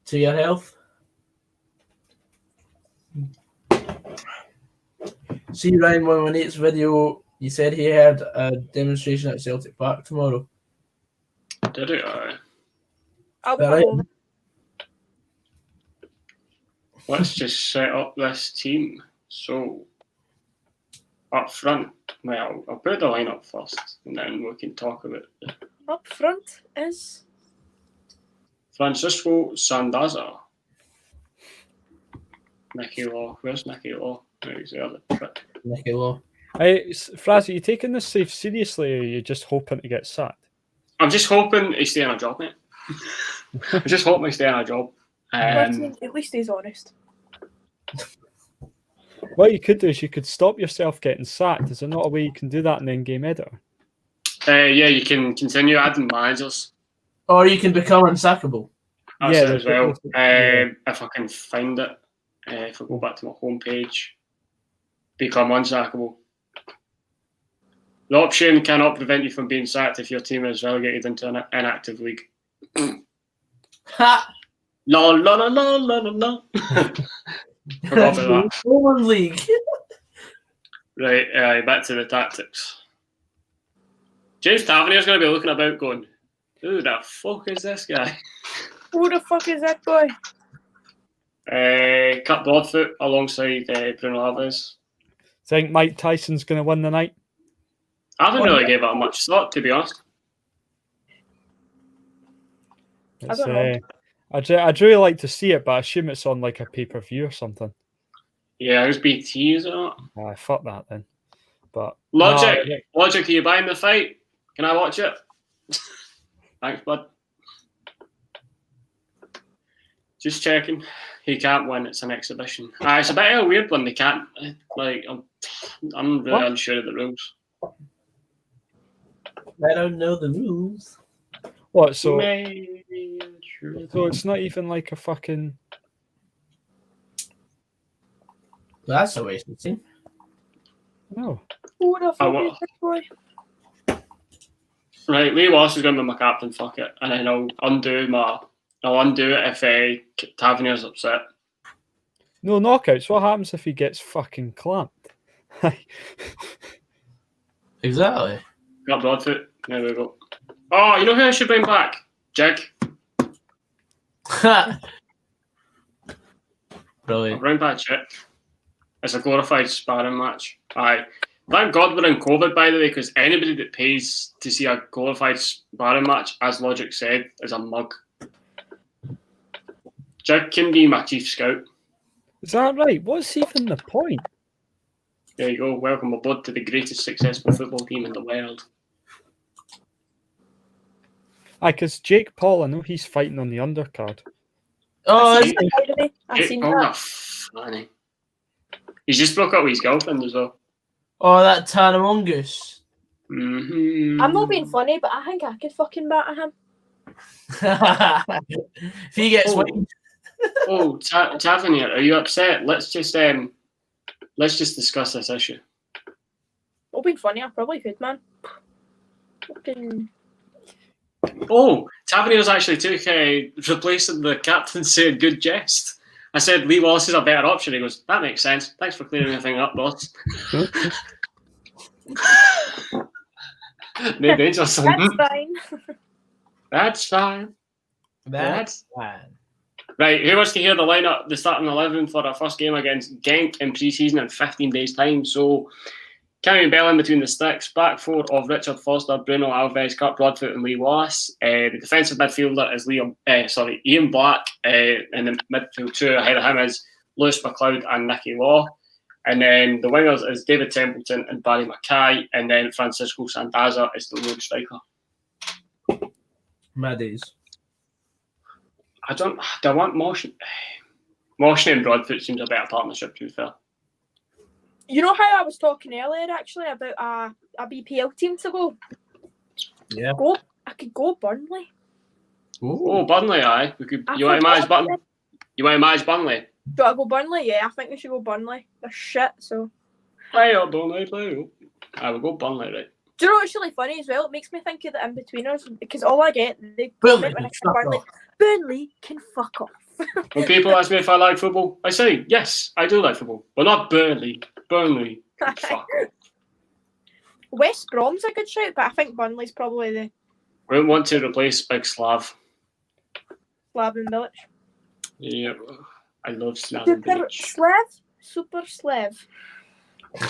To your health. See Ryan 118's video. He said he had a demonstration at Celtic Park tomorrow. Did it? I'll be All right. home. Let's just set up this team. So, up front, well, I'll put the lineup first, and then we can talk about it. Up front is Francisco Sandaza. Nicky Law. Where's Nicky Law? No, he's the other prick. Nicky Law. Hey, Fraz, are you taking this safe seriously, or are you just hoping to get sacked? I'm just hoping he stay on a job, mate. I'm just hoping he stay on a job. at least he's honest. What you could do is you could stop yourself getting sacked. Is there not a way you can do that in the in-game editor? Yeah, you can continue adding managers. Or you can become unsackable. That's Yeah, it as well. yeah. If I can find it, if I go back to my homepage, become unsackable. The option cannot prevent you from being sacked if your team is relegated into an inactive league. Ha! La la la la la la la. Forgot about that. Roman League. Right, back to the tactics. James Tavernier's going to be looking about going, who the fuck is this guy? Who the fuck is that boy? Cut Broadfoot alongside Bruno Alves. Think Mike Tyson's going to win the night? I haven't really gave it much thought, to be honest. I don't know. I'd really like to see it, but I assume it's on like a pay-per-view or something. Yeah, who's BT, is it not? Fuck that then. But Logic, no, Logic, are you buying the fight? Can I watch it? Thanks, bud. Just checking. He can't win. It's an exhibition. It's a bit of a weird one. They can't. Like, I'm really unsure of the rules. I don't know the rules. what? So it's not even like a fucking. That's a waste of time. No. Who the fuck is that boy? Right, Lee Wallace is going to be my captain. Fuck it, and then I'll undo it if Tavernier's upset. No knockouts. What happens if he gets fucking clamped? Exactly. Got Broadfoot. There we go. Oh, you know who I should bring back? Jig. Brilliant. Bring back Jig. It's a glorified sparring match. Aye. Thank God we're in COVID, by the way, because anybody that pays to see a glorified sparring match, as Logic said, is a mug. Jig can be my chief scout. Is that right? What's even the point? There you go. Welcome aboard to the greatest successful football team in the world. Because Jake Paul, I know he's fighting on the undercard. Oh, I've seen that. Funny. He's just broke up with his girlfriend as well. oh, that Tana Mongoose. Mm-hmm. I'm not being funny, but I think I could fucking batter him. If he gets winged. Oh, Tavernier, are you upset? Let's just discuss this issue. Not being funny, I probably could, man. Fucking. Oh, Tavernier's actually took replacing the captain saying good jest. I said Lee Wallace is a better option. He goes, that makes sense. Thanks for clearing everything up, boss. No danger, son. That's fine. That's fine. That's fine. Right, who wants to hear the starting 11 for our first game against Genk in pre-season in 15 days' time? So, Cammy Bell in between the sticks, back four of Richard Foster, Bruno Alves, Kurt Broadfoot and Lee Wallace. The defensive midfielder is Ian Black. In the midfield two ahead of him is Lewis McLeod and Nicky Law. And then the wingers is David Templeton and Barry Mackay. And then Francisco Sandaza is the lone striker. My days. Do I want Motion? Motion and Broadfoot seems a better partnership, to be fair. You know how I was talking earlier, actually, about a BPL team to go? Yeah. I could go Burnley. Oh, Burnley, aye. You want to manage Burnley? You want to manage Burnley? Do I go Burnley? Yeah, I think we should go Burnley. They're shit, so. Play up, Burnley, play up. I will go Burnley, right? Do you know what's really funny as well? It makes me think of the in-betweeners, because all I get, they Burnley, comment when I say Burnley. Burnley can fuck off. When people ask me if I like football, I say, yes, I do like football. But not Burnley. Burnley. Fuck. West Brom's a good shout, but I think Burnley's probably the We don't want to replace Big Slav. Slaven Village. Yeah, I love Slaven Bilic. Super Slav.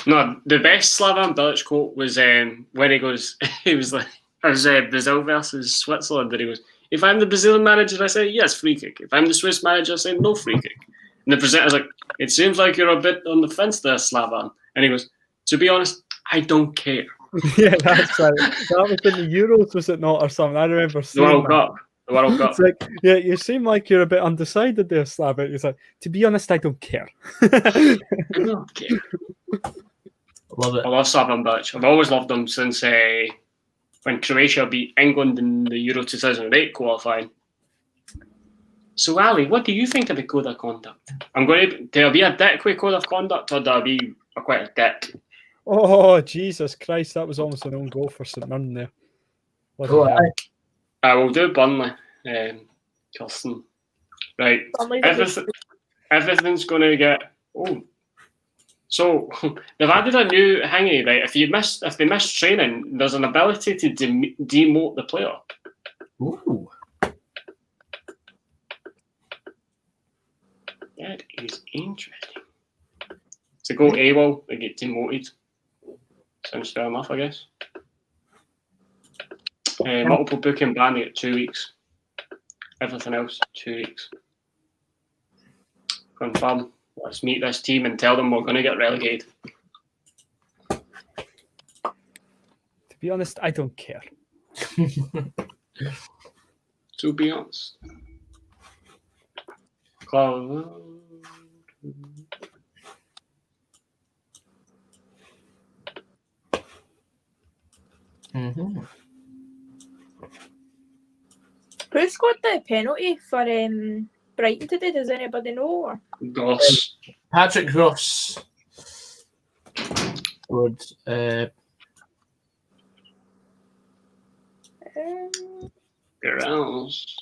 No, the best Slaven Bilic quote was when he goes, he was like, it was Brazil versus Switzerland, and he goes, if I'm the Brazilian manager, I say yes, free kick. If I'm the Swiss manager, I say no, free kick. And the presenter's like, it seems like you're a bit on the fence there, Slavan. And he goes, to be honest, I don't care. Yeah, that's right. That was in the Euros, was it not, or something? I remember The seeing World that. Cup. The World Cup. It's like, yeah, you seem like you're a bit undecided there, Slavic. It's like, to be honest, I don't care. I don't care. Love it. I love Slaven Bilic. I've always loved him since when Croatia beat England in the Euro 2008 qualifying. So, Ali, what do you think of the code of conduct? There'll be a dick with code of conduct, or there'll be quite a dick? Oh, Jesus Christ, that was almost an own goal for St Mirren there. Go on. I will do Burnley, Kirsten. Right. Everything's going to get... Oh. So, they've added a new thingy, right? If they miss training, there's an ability to demote the player. Ooh. That is interesting. To go AWOL, they get demoted. Sounds fair enough, I guess. Multiple booking ban, they get 2 weeks. Everything else, 2 weeks. Confirm. Let's meet this team and tell them we're going to get relegated. To be honest, I don't care. To be honest. Mm-hmm. Who scored the penalty for Brighton today? Does anybody know? Or? Goss. Patrick Ross. Good. Girls.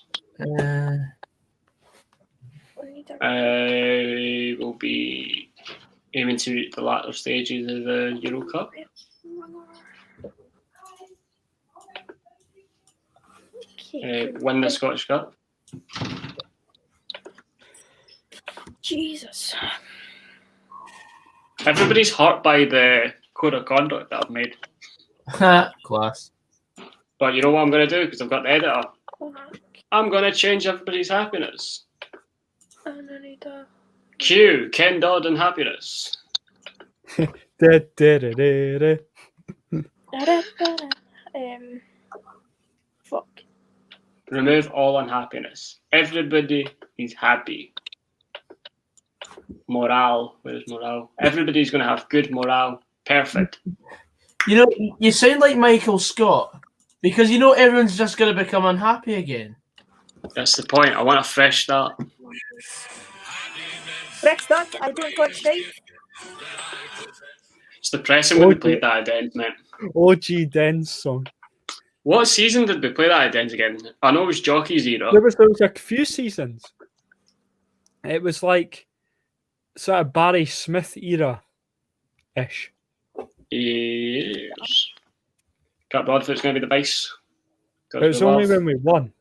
I will be aiming to the latter stages of the Euro Cup. Win the Scottish Cup. Jesus. Everybody's hurt by the code of conduct that I've made. Class. But you know what I'm going to do, because I've got the editor? I'm going to change everybody's happiness. Q, Ken Dodd and happiness. Fuck. Remove all unhappiness. Everybody is happy. Morale. Where's morale? Everybody's going to have good morale. Perfect. You know, you sound like Michael Scott, because you know everyone's just going to become unhappy again. That's the point. I want a fresh start. Fresh start. I don't want straight. It's depressing when we played that at Dens, mate. OG Dens song. What season did we play that at Dens again? I know it was Jockey's era. There was a few seasons. It was like sort of Barry Smith era-ish. Yes. Can't bother if it's going to be the base. It was only when we won.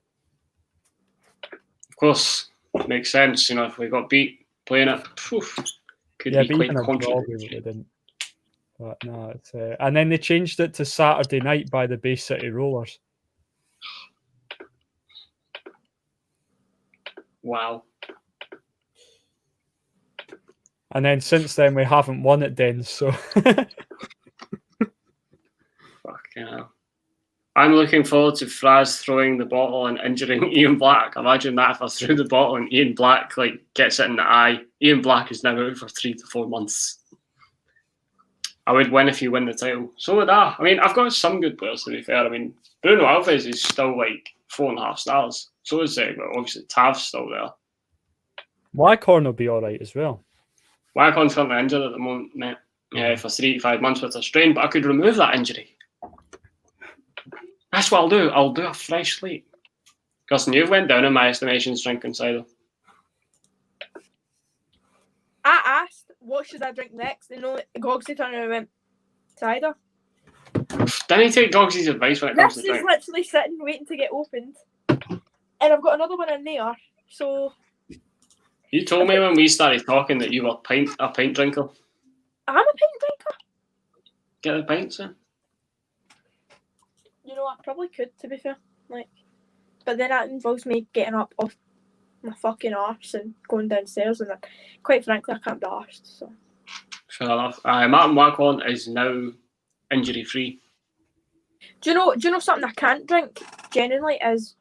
Of course, makes sense. You know, if we got beat playing it, could be quite controversial. But no, it's and then they changed it to Saturday night by the Bay City Rollers. Wow. And then since then we haven't won at Dens, so fucking hell. I'm looking forward to Fraz throwing the bottle and injuring Ian Black. Imagine that if I threw the bottle and Ian Black gets it in the eye. Ian Black is now out for 3 to 4 months. I would win if you win the title. So would I. I mean, I've got some good players, to be fair. I mean, Bruno Alves is still 4.5 stars. So is obviously Tav's still there. Wycorn will be all right as well. Wycorn's currently injured at the moment, mate. Yeah, for 3 to 5 months with a strain, but I could remove that injury. That's what I'll do. I'll do a fresh slate. Kirsten, you've went down in my estimations drinking cider. I asked what should I drink next? You know, Gogsy turned around and went, cider. Didn't he take Gogsy's advice when it comes This to is drink? literally sitting waiting to get opened. And I've got another one in there. So You told me when we started talking that you were a pint drinker. I'm a pint drinker. Get the pints in. You know, I probably could, to be fair. Like, but then that involves me getting up off my fucking arse and going downstairs, and quite frankly, I can't be arsed. So. Fair enough. Martin Waghorn is now injury free. Do you know something I can't drink genuinely is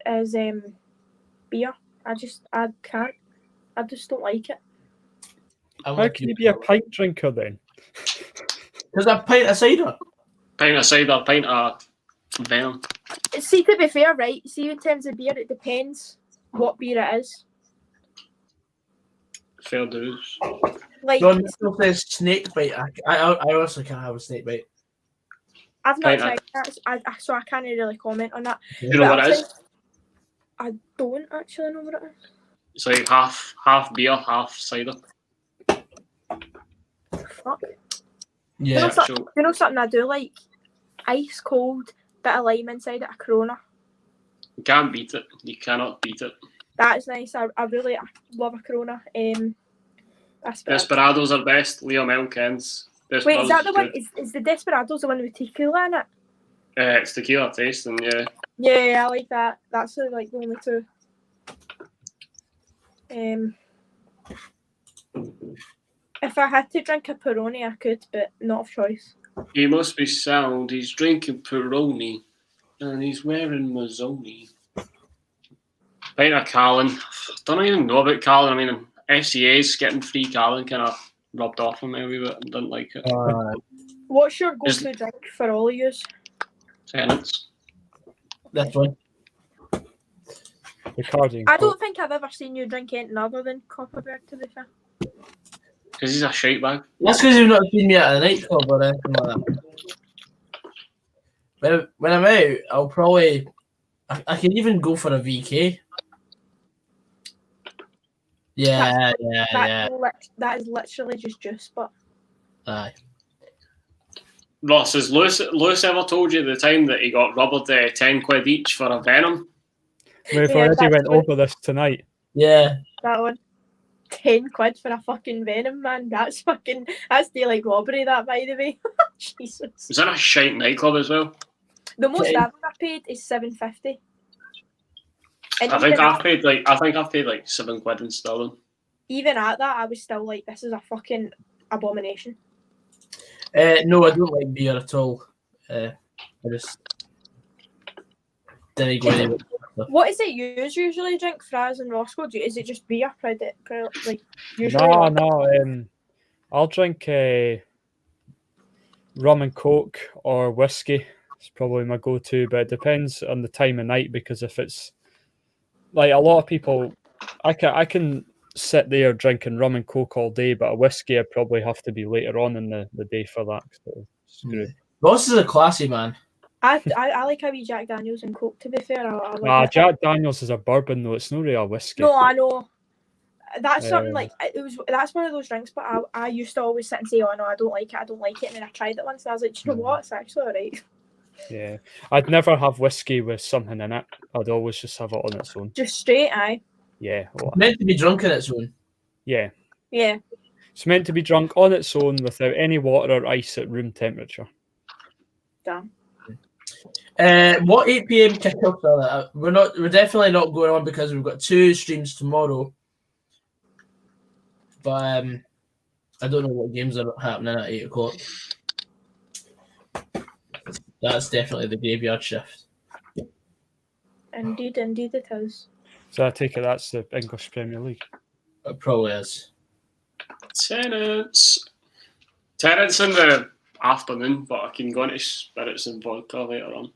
beer. I can't. I just don't like it. How can you be a pint drinker then? There's a pint of cider. Pint of cider, pint of venom. See, to be fair, right? See, in terms of beer, it depends what beer it is. Fair dues. Like, John still says snake bite. I also can't have a snake bite. I've not Pint tried that, so I can't really comment on that. You know what it is? I don't actually know what it is. It's like half beer, half cider. Fuck. Yeah. You know something I do like? Ice cold bit of lime inside it, a Corona. You can't beat it. You cannot beat it. That is nice. I love a Corona. Desperados are best. Leo Mel Kens. Wait, is that the one? Is the Desperados the one with tequila in it? It's tequila tasting, yeah. Yeah, I like that. That's like the only two. If I had to drink a Peroni, I could, but not of choice. He must be sound. He's drinking Peroni, and he's wearing Mazzoni. Pint of Carlin. Don't even know about Carlin. I mean, FCA's getting free Carlin kind of rubbed off on me a wee bit. I didn't like it. What's your go-to drink for all of yous? Tenants. That's one. I don't think I've ever seen you drink anything other than Copperberg, to be fair. Because he's a shite bag. That's because you've not seen me at a nightclub or anything like that. When I'm out, I'll probably... I can even go for a VK. Yeah. That is literally just juice, but... Aye. Ross, has Lewis ever told you the time that he got rubbered 10 quid each for a Venom? We've already went over this tonight. Yeah. That one. 10 quid for a fucking Venom, man. That's daylight robbery, that, by the way. Jesus. Was that a shite nightclub as well? The most I've ever paid is $7.50. I think I've paid like 7 quid in sterling. Even at that, I was still like, this is a fucking abomination. No, I don't like beer at all. I just didn't go anywhere. What is it you usually drink, Fraz and Roscoe? Is it just beer? Like usually? No. I'll drink rum and coke or whiskey. It's probably my go-to, but it depends on the time of night, because if it's like a lot of people, I can sit there drinking rum and coke all day, but a whiskey I'd probably have to be later on in the day for that. So screw. Ross is a classy man. I like a wee Jack Daniels and coke, to be fair. I like Jack Daniels is a bourbon though. It's not really a whiskey. No, I know. That's something like that's one of those drinks. But I used to always sit and say, "Oh no, I don't like it," and then I tried it once, and I was like, "Do you know what? It's actually alright." Yeah, I'd never have whiskey with something in it. I'd always just have it on its own. Just straight, aye. Yeah. It's meant to be drunk on its own. Yeah. Yeah. It's meant to be drunk on its own without any water or ice at room temperature. Damn. What 8 PM kickoffs are there? We're definitely not going on because we've got 2 streams tomorrow. But I don't know what games are happening at 8 o'clock. That's definitely the graveyard shift. Indeed it is. So I take it that's the English Premier League. It probably is. Tenants in the afternoon, but I can go into spirits and vodka later on.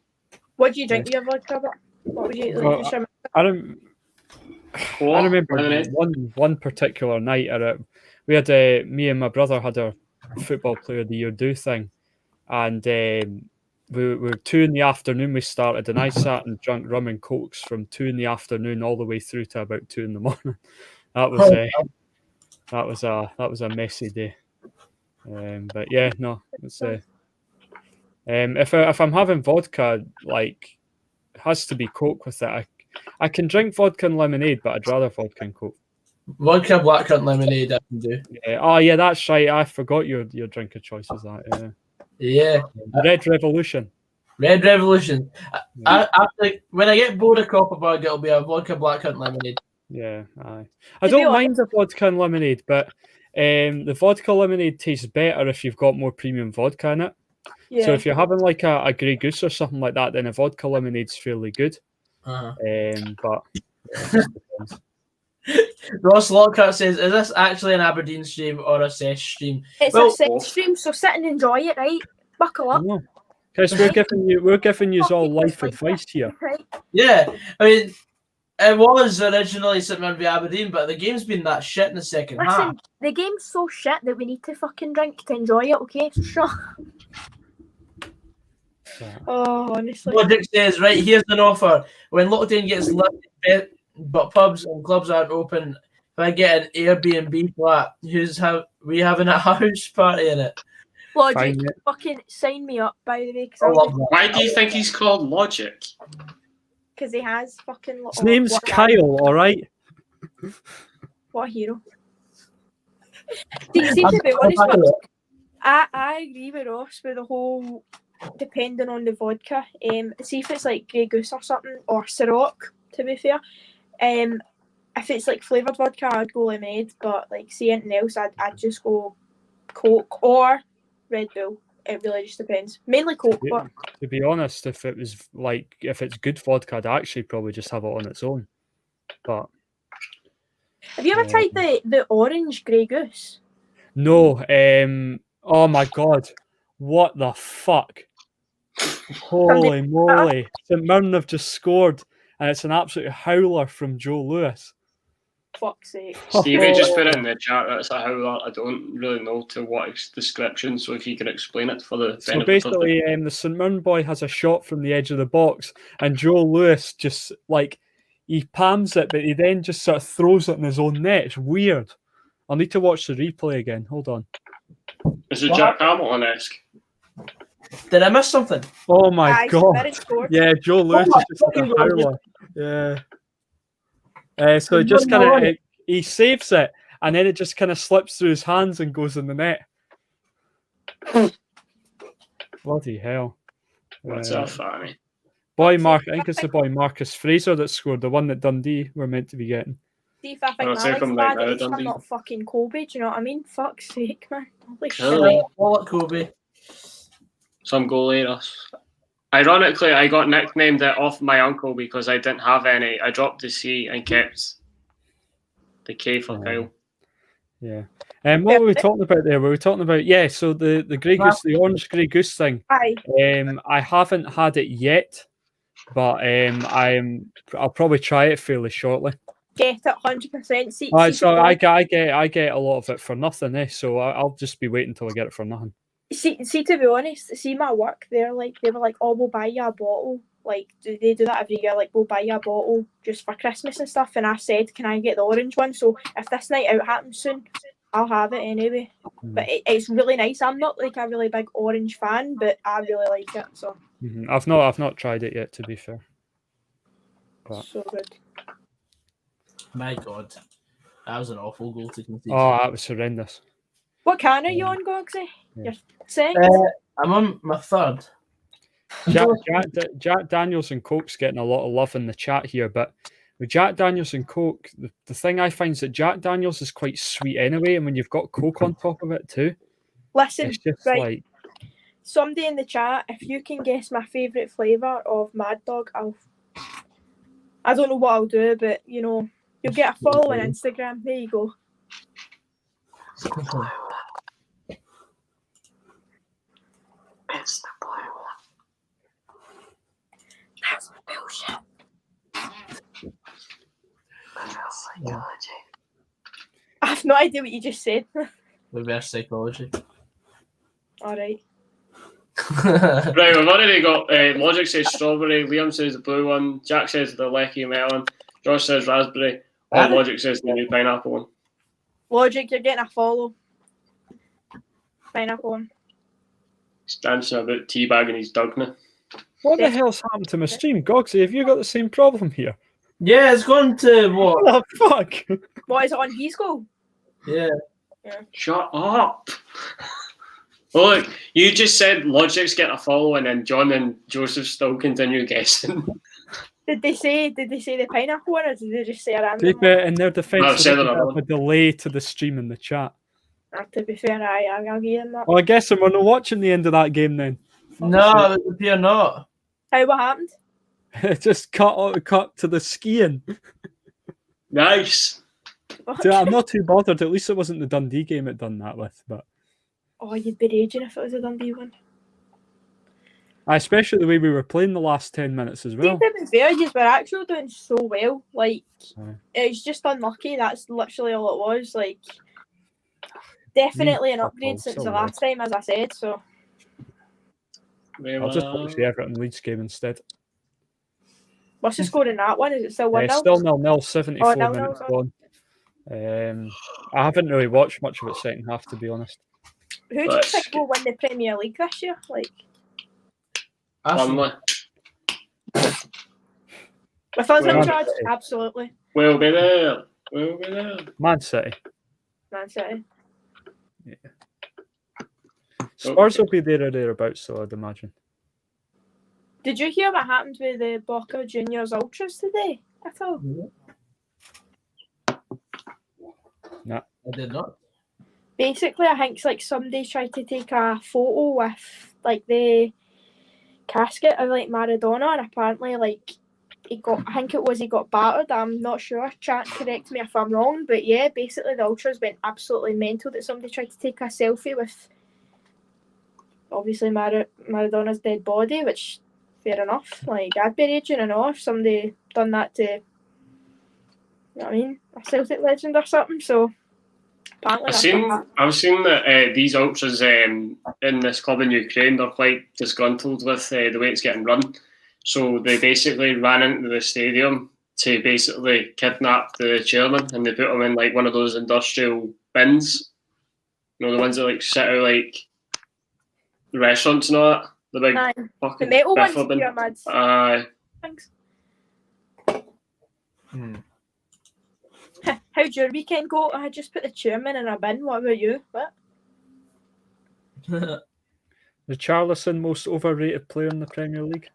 What do you drink with your vodka? What would you like? I remember one particular night we had me and my brother had our football player of the year do thing, and we were 2 in the afternoon we started, and I sat and drank rum and cokes from 2 in the afternoon all the way through to about 2 in the morning. That was a messy day. But yeah, no, it's if I'm having vodka, like, it has to be Coke with it. I can drink vodka and lemonade, but I'd rather vodka and Coke. Vodka, blackcurrant lemonade, I can do. Yeah. Oh yeah, that's right. I forgot your drink of choice is that. Yeah. Red Revolution. Red Revolution. After, when I get bored of Copperberg, it'll be a vodka, blackcurrant lemonade. Yeah, aye. I don't mind the vodka and lemonade, but the vodka lemonade tastes better if you've got more premium vodka in it. Yeah. So if you're having like a Grey Goose or something like that, then a vodka lemonade's fairly good. But it just depends. Ross Lockhart says, "Is this actually an Aberdeen stream or a SES stream?" It's a SES stream, so sit and enjoy it, right? Buckle up. Because we're giving you all life advice here. Yeah, I mean, it was originally St Mirren v Aberdeen, but the game's been that shit in the second half. The game's so shit that we need to fucking drink to enjoy it, okay? So shut up. Oh, honestly. Logic says, right, here's an offer. When lockdown gets lifted, but pubs and clubs aren't open, if I get an Airbnb flat, we having a house party in it? Logic, fucking sign me up, by the way. Why do you think he's called Logic? Because he has fucking... His name's Kyle, alright? What a hero. See, to be honest, I agree with Ross with the whole depending on the vodka. See if it's like Grey Goose or something, or Ciroc, to be fair. If it's like flavoured vodka, I'd go lemonade, but like see anything else, I'd just go Coke or Red Bull. It really just depends. Mainly Coke. But to be honest, if it's good vodka, I'd actually probably just have it on its own. But have you ever tried the orange Grey Goose? No. Oh my god. What the fuck? Holy moly. St Mirren have just scored, and it's an absolute howler from Joe Lewis. Fuck's sake. Stevie just put it in the chat that it's a howler. I don't really know to what description, so if you can explain it for the benefit. So basically, the St Mirren boy has a shot from the edge of the box, and Joe Lewis just, like, he palms it, but he then just sort of throws it in his own net. It's weird. I'll need to watch the replay again. Hold on. Is it Jack Hamilton-esque? Did I miss something? Oh my god. Yeah, Joe Lewis is just like a howler. Yeah. So it just kind of, he saves it, and then it just kind of slips through his hands and goes in the net. Bloody hell. What's that funny? I think it's the boy Marcus Fraser that scored, the one that Dundee were meant to be getting. See if I think my life's bad, at least I'm not fucking Kobe, do you know what I mean? Fuck's sake, man. Holy shit. Kobe. Some goalie. Ironically, I got nicknamed it off my uncle because I didn't have any. I dropped the C and kept the K for Kyle. Yeah. And what were we talking about there? We were talking about, so the Grey Goose, the orange Grey Goose thing. Aye. I haven't had it yet, but I'll probably try it fairly shortly. Get it 100%. So I get a lot of it for nothing, so I'll just be waiting until I get it for nothing. See, to be honest, see my work, they were like, oh, we'll buy you a bottle. Like, they do that every year, like, we'll buy you a bottle just for Christmas and stuff. And I said, can I get the orange one? So if this night out happens soon, I'll have it anyway. But it's really nice. I'm not like a really big orange fan, but I really like it. So I've not tried it yet, to be fair. But so good. My God, that was an awful goal to concede. Oh, that was horrendous. What can are you on, Gogsy? You're second? I'm on my third. Jack Daniels and Coke's getting a lot of love in the chat here, but with Jack Daniels and Coke, the thing I find is that Jack Daniels is quite sweet anyway, and when you've got Coke on top of it too, listen, it's just right. Like somebody in the chat, if you can guess my favourite flavour of Mad Dog, I don't know what I'll do, but you know, you'll get a follow on Instagram. There you go. It's the blue one. That's bullshit. Reverse psychology. I have no idea what you just said. Reverse psychology. Alright. Right, we've already got Logic says strawberry, Liam says the blue one, Jack says the Lecky melon, Josh says raspberry, and Logic says the new pineapple one. Logic, you're getting a follow. Pineapple one. He's dancing about teabagging his dog now. What the hell's happened to my stream? Gogsy, have you got the same problem here? Yeah, it's gone to what? What the fuck? What is it on his goal? Yeah. Shut up. Well, look, you just said Logic's getting a follow, and then John and Joseph still continue guessing. Did they say the pineapple one, or did they just say a random Deep one? in their defence, No, there's say a the bit other of a one. delay to the stream in the chat. To be fair, I'll give them that. Well, I guess we're not watching the end of that game then. No, it would appear not. How, what happened? It just cut to the skiing. Nice. So I'm not too bothered. At least it wasn't the Dundee game it done that with. But Oh, you'd be raging if it was a Dundee one. especially the way we were playing the last 10 minutes as well. To be fair, you were actually doing so well. Like, Aye. it's just unlucky. That's literally all it was. Like, definitely an upgrade since the last time, as I said. So I'll just watch the Everton Leeds game instead. what's the score in that one? Is it still 1-0? Still 0-0, 74 0-0, minutes sorry. gone. I haven't really watched much of it second half, to be honest. Who do you think will win the Premier League this year? Like, Burnley. with us in Man charge, City. absolutely. We'll be there. We'll be there. Man City. Man City. Spurs will be there or thereabouts, so I'd imagine. Did you hear what happened with the Boca Juniors Ultras today at all? Nah. I did not. Basically, I think like somebody tried to take a photo with like the casket of like Maradona, and apparently like he got battered. I'm not sure. Chat, correct me if I'm wrong, but yeah, basically the Ultras went absolutely mental that somebody tried to take a selfie with obviously Maradona's dead body, which fair enough. Like, I'd be raging and if somebody done that to, you know what I mean, a Celtic legend or something. So apparently I've seen that these ultras in this club in Ukraine, they're quite disgruntled with the way it's getting run. So they basically ran into the stadium to basically kidnap the chairman, and they put him in like one of those industrial bins. You know, the ones that like sit out like the restaurants and all that. The big fucking the metal ones. biffer bin. Aye. Thanks. How'd your weekend go? I just put the chairman in a bin. What about you? What? The Charlison most overrated player in the Premier League?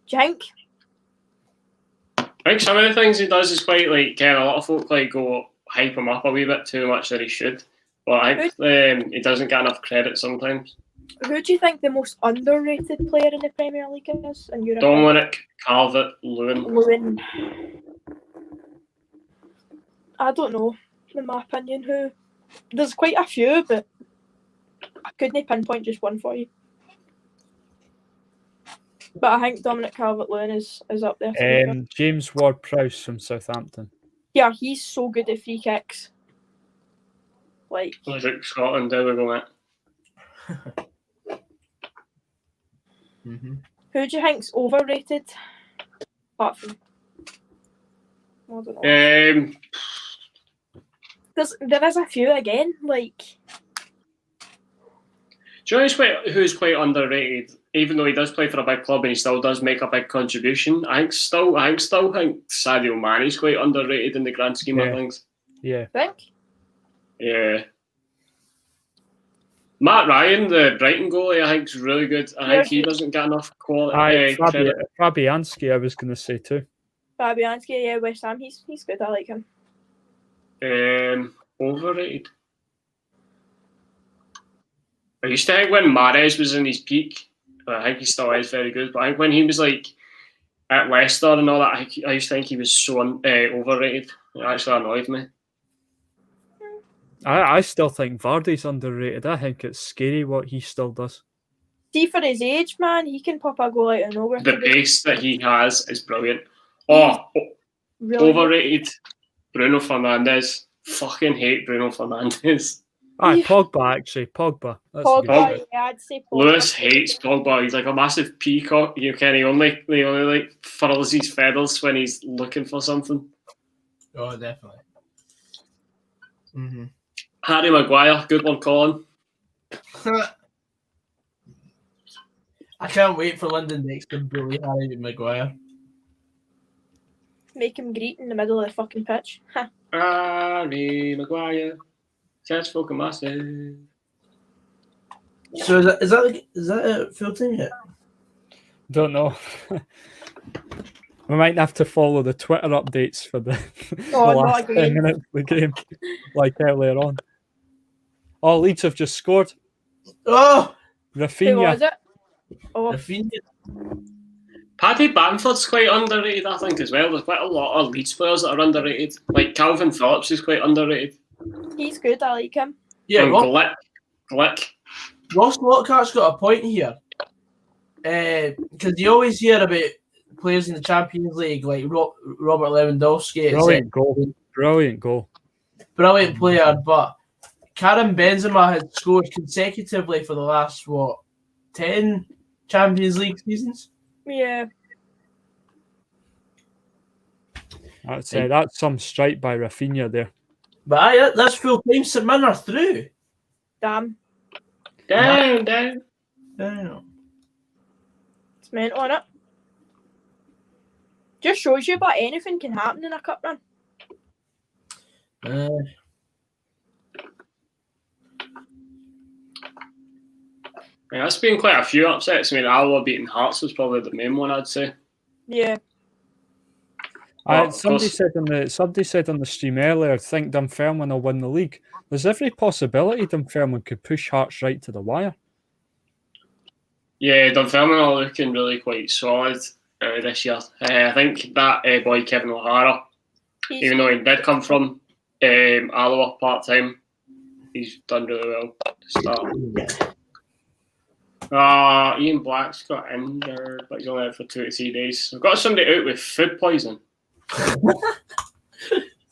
Do you think? I think some of the things he does is quite like a lot of folk like go hype him up a wee bit too much that he should. But I think he doesn't get enough credit sometimes. Who do you think the most underrated player in the Premier League is in Europe? Dominic Calvert-Lewin. I don't know, in my opinion, who. There's quite a few, but I couldn't pinpoint just one for you. But I think Dominic Calvert-Lewin is up there. James Ward-Prowse from Southampton. Yeah, he's so good at free kicks. Like Scotland, there we go, mate. Who do you think's overrated? Apart from, I don't know. There is a few again. Like, do you know who's quite underrated? Even though he does play for a big club and he still does make a big contribution, I still think Sadio Mane's quite underrated in the grand scheme of things. Yeah. Think? Yeah. Matt Ryan, the Brighton goalie, I think is really good. I think he doesn't get enough quality. Fabianski, I was going to say too. Fabianski, yeah, West Ham, he's good. I like him. Overrated. I used to think when Mahrez was in his peak, I think he still is very good, but I think when he was like at Leicester and all that, I used to think he was so overrated. It actually annoyed me. I still think Vardy's underrated. I think it's scary what he still does. See, for his age, man, he can pop a goal out of nowhere. The pace that he has is brilliant. Really overrated. Bruno Fernandes. Fucking hate Bruno Fernandes. Pogba, actually. Pogba. Pogba, yeah, I'd say Pogba. Lewis hates Pogba. He's like a massive peacock. He only like furls his feathers when he's looking for something. Oh, definitely. Harry Maguire, good one, Colin. I can't wait for London next to bully Harry Maguire. Make him greet in the middle of the fucking pitch. Ha. Harry Maguire, says fucking massive. So is that a full team yet? Don't know. We might have to follow the Twitter updates for the, Oh, the not last 10 again. minutes of the game, like earlier on. Oh, Leeds have just scored. Oh, Who was Rafinha. it? Oh, Rafinha. Paddy Bamford's quite underrated, I think, as well. There's quite a lot of Leeds players that are underrated. Like Calvin Phillips is quite underrated. he's good. I like him. Yeah, And Glick. Ross Lockhart's got a point here. Because you always hear about players in the Champions League like Robert Lewandowski. Brilliant goal. Brilliant goal. Brilliant player, but Karim Benzema has scored consecutively for the last, 10 Champions League seasons? Yeah. That's some strike by Rafinha there. But that's full time. St Mirren are through. Damn. Down. Damn. It's meant on it. Just shows you that anything can happen in a cup run. Yeah, that's been quite a few upsets. I mean, Alloa beating Hearts was probably the main one, I'd say. Yeah. Somebody said on the stream earlier, I think Dunfermline will win the league. There's every possibility Dunfermline could push Hearts right to the wire. Yeah, Dunfermline are looking really quite solid this year. I think that boy Kevin O'Hara, even though he did come from Alloa part-time, he's done really well to start. Ian Black's got injured, but he's only out for 2 to 3 days. We've got somebody out with food poisoning.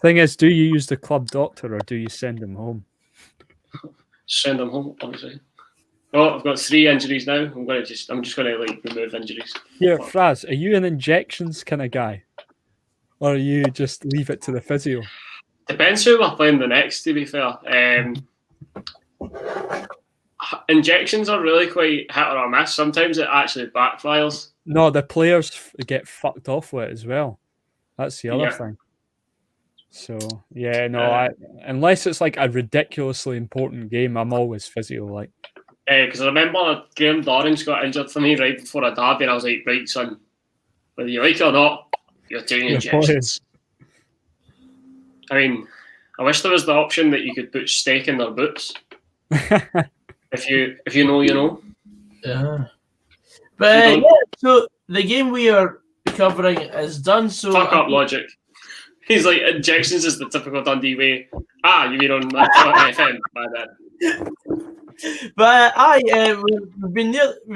Thing is, do you use the club doctor or do you send him home? Send him home, obviously. Oh, I've got 3 injuries now. I'm just gonna remove injuries. Yeah, Fraz, are you an injections kind of guy, or you just leave it to the physio? Depends who we're playing the next. To be fair, injections are really quite hit or miss. Sometimes it actually backfires. No, the players get fucked off with it as well. That's the other thing. So yeah, no, unless it's like a ridiculously important game, I'm always physio like. Because I remember Graham Dorrance got injured for me right before a derby, and I was like, right, son, whether you like it or not, you're doing injections. I mean, I wish there was the option that you could put steak in their boots. If you know, you know. Yeah. But so the game we are covering is done. So fuck up logic. He's like, injections is the typical Dundee way. You mean on FM? My bad. But we've been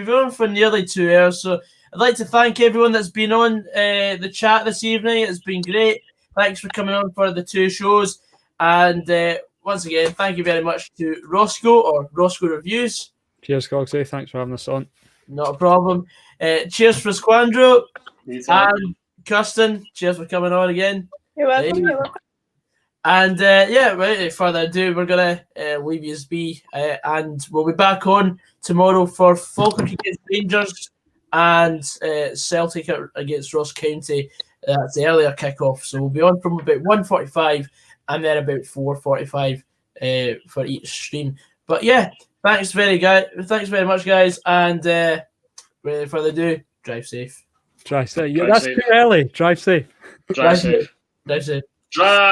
on for nearly 2 hours, so I'd like to thank everyone that's been on the chat this evening. It's been great. Thanks for coming on for the 2 shows, and once again, thank you very much to Roscoe or RosscoReviews. Cheers, Cogsy. Thanks for having us on. Not a problem. Cheers for Frazqwandro and Kirsten. Cheers for coming on again. You're welcome. You're welcome. And without further ado, we're gonna leave you be, and we'll be back on tomorrow for Falkirk against Rangers and Celtic against Ross County. That's the earlier kickoff, so we'll be on from about 1:45 and then about 4:45 for each stream. But yeah, thanks very much, guys, and without further ado, drive safe. Drive safe. Yeah, that's too early. Drive safe. Drive safe. Drive safe. Drive.